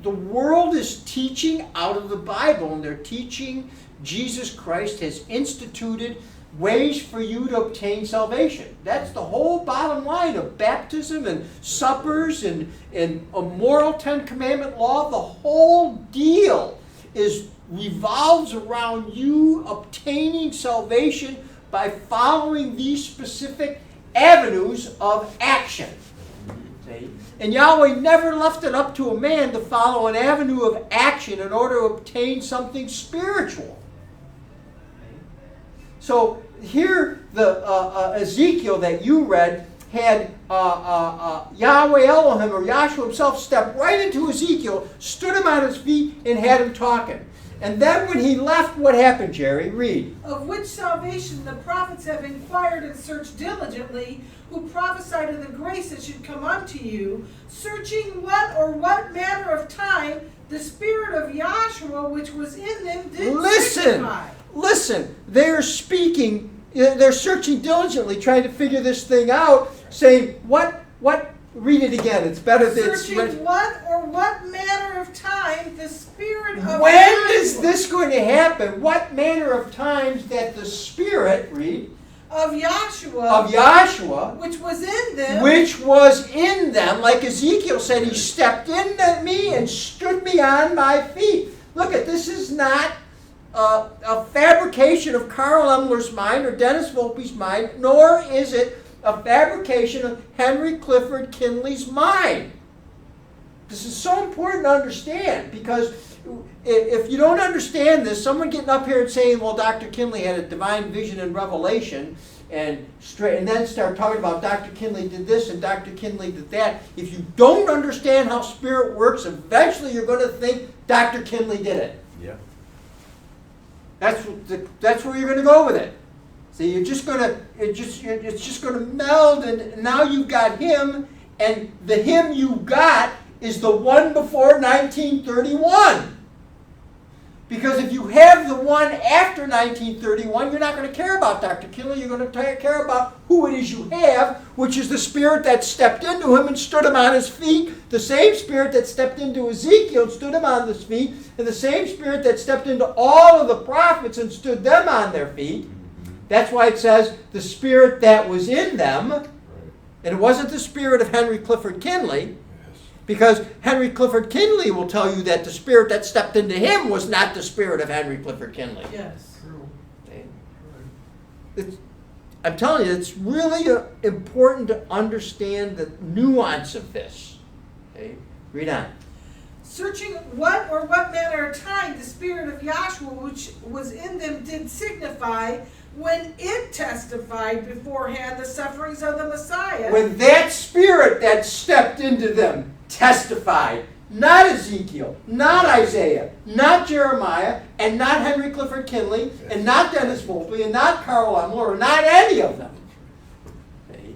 the world is teaching out of the Bible, and they're teaching Jesus Christ has instituted ways for you to obtain salvation. That's the whole bottom line of baptism and suppers and a moral Ten Commandment law. The whole deal revolves around you obtaining salvation by following these specific avenues of action. See? And Yahweh never left it up to a man to follow an avenue of action in order to obtain something spiritual. So here, the Ezekiel that you read had Yahweh Elohim, or Yahshua himself, step right into Ezekiel, stood him on his feet, and had him talking. And then when he left, what happened, Jerry? Read. Of which salvation the prophets have inquired and searched diligently, who prophesied of the grace that should come unto you, searching what manner of time the Spirit of Yahshua which was in them did signify. Listen, they're speaking, they're searching diligently, trying to figure this thing out, saying, what, read it again, it's better than it's Searching what manner of time the Spirit of When Yahshua, is this going to happen? What manner of times that the Spirit, read, of Yahshua, which was in them, like Ezekiel said, he stepped into me and stood me on my feet. Look at this, is not a fabrication of Carl Emler's mind or Dennis Volpe's mind, nor is it a fabrication of Henry Clifford Kinley's mind. This is so important to understand, because if you don't understand this, someone getting up here and saying, well, Dr. Kinley had a divine vision and revelation, and then start talking about Dr. Kinley did this and Dr. Kinley did that. If you don't understand how spirit works, eventually you're going to think Dr. Kinley did it. Yeah. That's where you're going to go with it. See, it's just going to meld, and now you've got him, and the him you got is the one before 1931. Because if you have the one after 1931, you're not going to care about Dr. Kinley. You're going to care about who it is you have, which is the spirit that stepped into him and stood him on his feet, the same spirit that stepped into Ezekiel and stood him on his feet, and the same spirit that stepped into all of the prophets and stood them on their feet. That's why it says the spirit that was in them, and it wasn't the spirit of Henry Clifford Kinley, because Henry Clifford Kinley will tell you that the spirit that stepped into him was not the spirit of Henry Clifford Kinley. Yes. I'm telling you, it's really important to understand the nuance of this. Okay? Read on. Searching what or what manner of time the spirit of Yahshua which was in them did signify when it testified beforehand the sufferings of the Messiah. When that spirit that stepped into them testified, not Ezekiel, not Isaiah, not Jeremiah, and not Henry Clifford Kinley, and not Dennis Mosley, and not Carl Emler, or not any of them. Okay?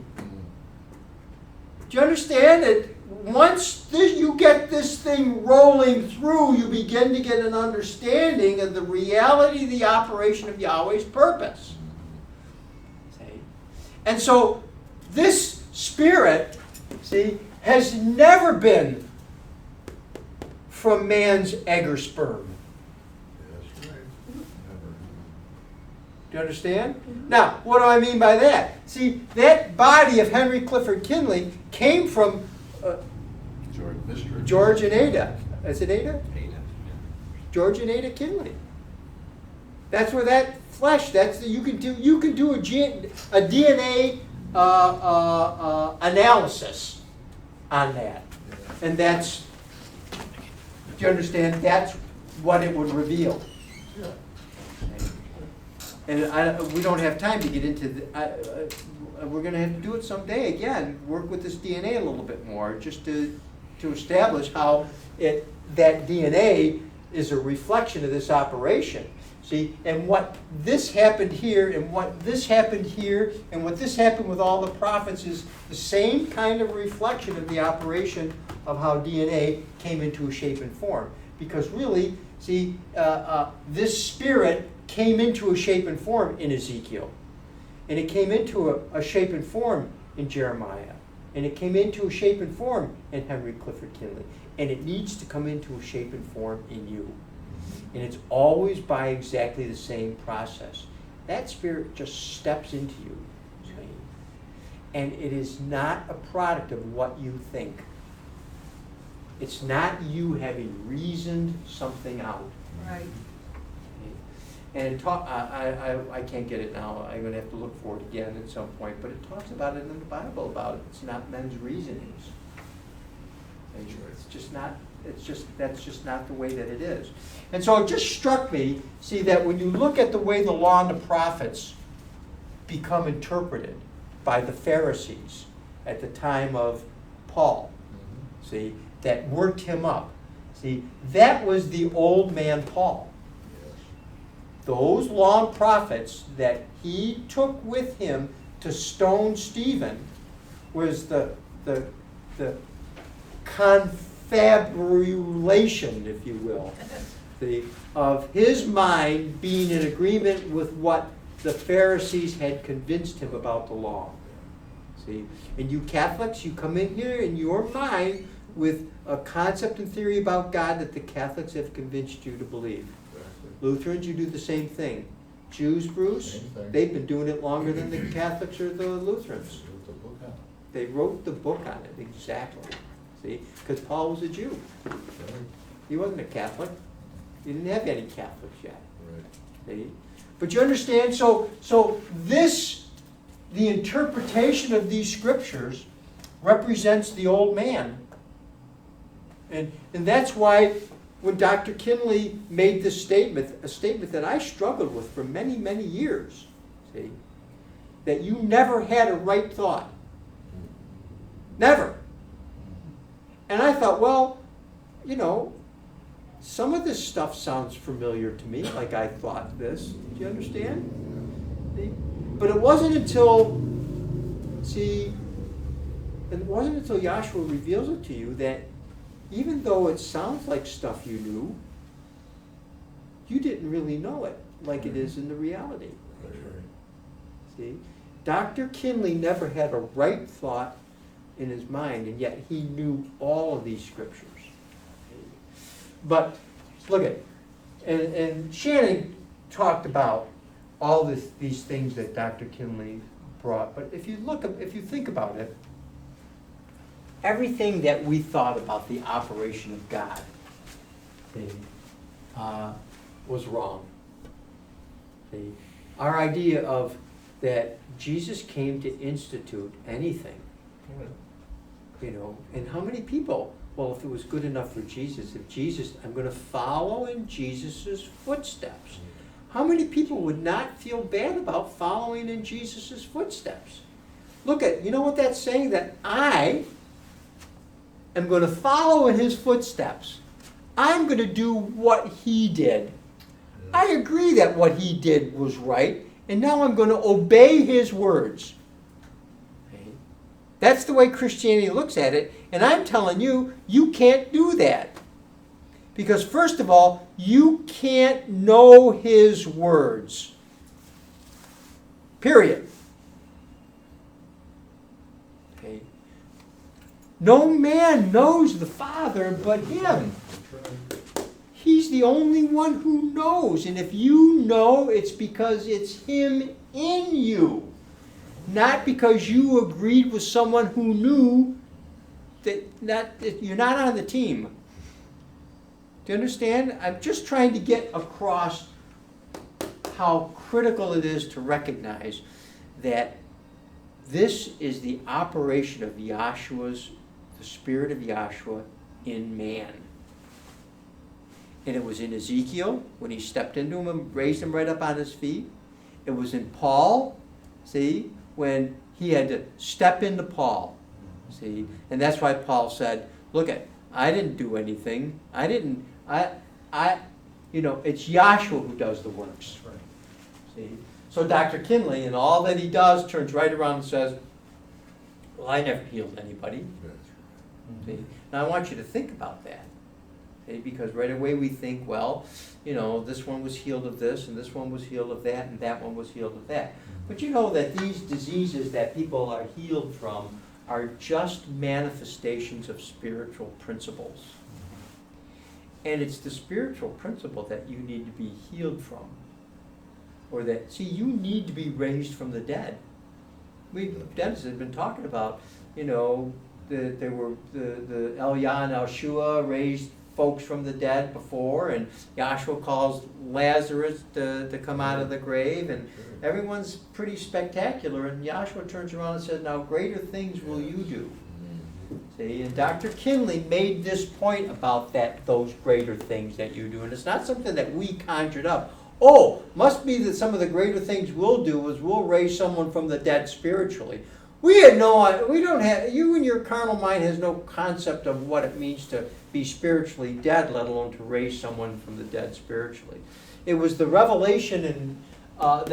Do you understand that once you get this thing rolling through, you begin to get an understanding of the reality of the operation of Yahweh's purpose? Okay? And so this spirit, see, has never been from man's egg or sperm. That's right. Never. Do you understand? Now, what do I mean by that? See, that body of Henry Clifford Kinley came from George and Ada. Is it Ada? Ada. George and Ada Kinley. That's where that flesh. You can do a DNA analysis on that, and that's. Do you understand? That's what it would reveal. Yeah. And we don't have time to get into we're going to have to do it someday again, work with this DNA a little bit more, just to establish how that DNA is a reflection of this operation. See, and what this happened here, and what this happened here, and what this happened with all the prophets is the same kind of reflection of the operation of how DNA came into a shape and form. Because really, see, this spirit came into a shape and form in Ezekiel. And it came into a shape and form in Jeremiah. And it came into a shape and form in Henry Clifford Kinley. And it needs to come into a shape and form in you. And it's always by exactly the same process. That spirit just steps into you. See? And it is not a product of what you think. It's not you having reasoned something out. Right. And I can't get it now. I'm going to have to look for it again at some point. But it talks about it in the Bible about it. It's not men's reasonings. It's just not. That's just not the way that it is. And so it just struck me, see, that when you look at the way the law and the prophets become interpreted by the Pharisees at the time of Paul, see, that worked him up. See, that was the old man Paul. Those law and prophets that he took with him to stone Stephen was the confabulation, if you will, of his mind being in agreement with what the Pharisees had convinced him about the law. See, and you Catholics, you come in here in your mind with a concept and theory about God that the Catholics have convinced you to believe. Lutherans, you do the same thing. Jews, Bruce, they've been doing it longer than the Catholics or the Lutherans. They wrote the book on it, exactly. See, because Paul was a Jew. He wasn't a Catholic. He didn't have any Catholics yet. See? But you understand, so the interpretation of these scriptures represents the old man. And that's why when Dr. Kinley made this statement, a statement that I struggled with for many, many years, see, that you never had a right thought. Never. And I thought, well, you know, some of this stuff sounds familiar to me, like I thought this. Do you understand? See? But it wasn't until, Yahshua reveals it to you that even though it sounds like stuff you knew, you didn't really know it like it is in the reality. See? Dr. Kinley never had a right thought in his mind, and yet he knew all of these scriptures. But look at, and Shannon talked about all these things that Dr. Kinley brought. But if you think about it, everything that we thought about the operation of God was wrong. See? Our idea of that Jesus came to institute anything, and how many people, well, if it was good enough for Jesus, I'm going to follow in Jesus' footsteps. How many people would not feel bad about following in Jesus' footsteps? Look at, you know what that's saying? That I am going to follow in his footsteps. I'm going to do what he did. I agree that what he did was right, and now I'm going to obey his words. Okay? That's the way Christianity looks at it, and I'm telling you, you can't do that. Because first of all, you can't know his words. Period. Okay? No man knows the Father but him. He's the only one who knows. And if you know, it's because it's him in you. Not because you agreed with someone who knew that you're not on the team. Do you understand? I'm just trying to get across how critical it is to recognize that this is the operation of Yahshua's, the Spirit of Yahshua in man. And it was in Ezekiel, when he stepped into him and raised him right up on his feet. It was in Paul, see, when he had to step into Paul, see. And that's why Paul said, look, I didn't do anything. It's Yahshua who does the works. Right. See? So Dr. Kinley, and all that he does, turns right around and says, well, I never healed anybody. See? Now I want you to think about that. Okay? Because right away we think, well, this one was healed of this, and this one was healed of that, and that one was healed of that. But you know that these diseases that people are healed from are just manifestations of spiritual principles. And it's the spiritual principle that you need to be healed from. Or that, you need to be raised from the dead. Dennis has been talking about, there were the Elia and Yahshua raised folks from the dead before, and Yahshua calls Lazarus to come out of the grave, and everyone's pretty spectacular, and Yahshua turns around and says, now greater things will you do. See, and Dr. Kinley made this point about those greater things that you do, and it's not something that we conjured up. Oh, must be that some of the greater things we'll do is we'll raise someone from the dead spiritually. We don't have, you and your carnal mind has no concept of what it means to be spiritually dead, let alone to raise someone from the dead spiritually. It was the revelation of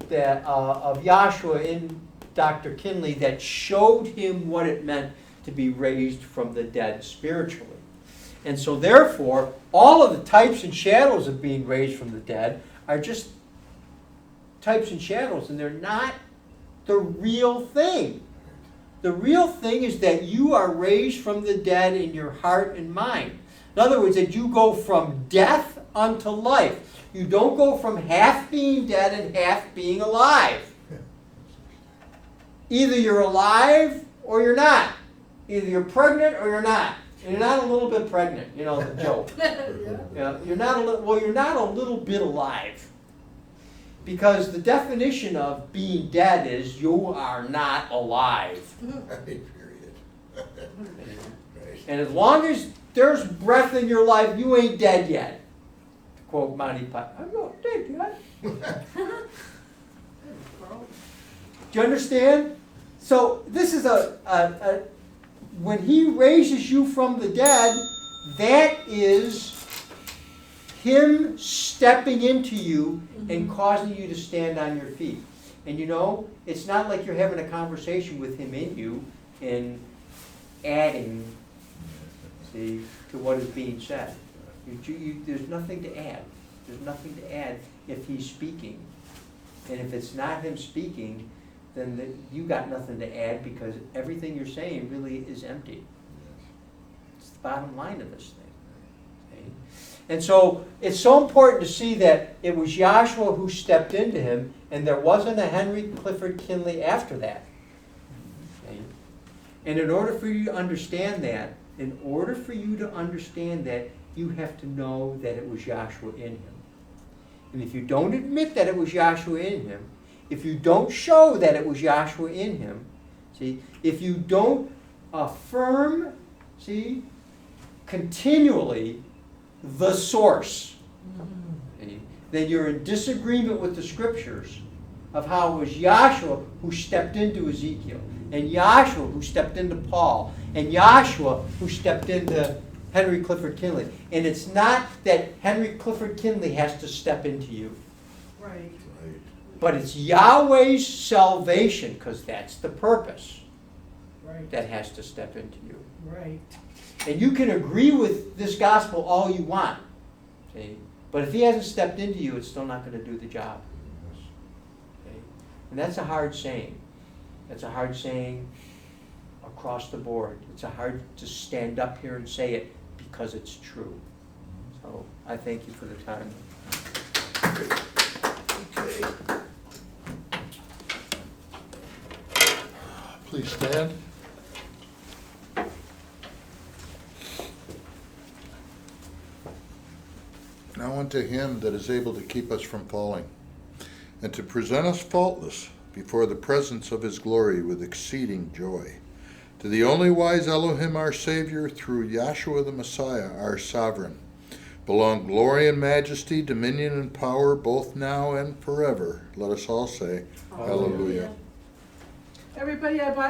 Yahshua in Dr. Kinley that showed him what it meant to be raised from the dead spiritually. And so therefore, all of the types and shadows of being raised from the dead are just types and shadows, and they're not the real thing. The real thing is that you are raised from the dead in your heart and mind. In other words, that you go from death unto life. You don't go from half being dead and half being alive. Either you're alive or you're not. Either you're pregnant or you're not. And you're not a little bit pregnant, the joke. You're not a little bit alive. Because the definition of being dead is you are not alive. Period. And as long as there's breath in your life, you ain't dead yet. To quote Monty Python, I'm not dead yet. Do you understand? So this is when he raises you from the dead, that is him stepping into you and causing you to stand on your feet. And it's not like you're having a conversation with him in you and adding, to what is being said. There's nothing to add. There's nothing to add if he's speaking. And if it's not him speaking, then you got nothing to add because everything you're saying really is empty. It's the bottom line of this thing. Okay? And so it's so important to see that it was Yahshua who stepped into him, and there wasn't a Henry Clifford Kinley after that. Okay? And in order for you to understand that, you have to know that it was Yahshua in him. And if you don't admit that it was Yahshua in him, if you don't show that it was Yahshua in him, see, if you don't affirm, see, continually the source, see, then you're in disagreement with the scriptures of how it was Yahshua who stepped into Ezekiel, and Yahshua who stepped into Paul, and Yahshua who stepped into Henry Clifford Kinley. And it's not that Henry Clifford Kinley has to step into you. Right. But it's Yahweh's salvation, because that's the purpose, Right. that has to step into you. Right. And you can agree with this gospel all you want, see? But if he hasn't stepped into you, it's still not going to do the job. Okay? And that's a hard saying. That's a hard saying across the board. It's a hard to stand up here and say it because it's true. So I thank you for the time. Okay. Please stand. Now unto him that is able to keep us from falling, and to present us faultless before the presence of his glory with exceeding joy. To the only wise Elohim our Savior, through Yahshua the Messiah, our Sovereign, belong glory and majesty, dominion and power, both now and forever. Let us all say, Hallelujah. Everybody, I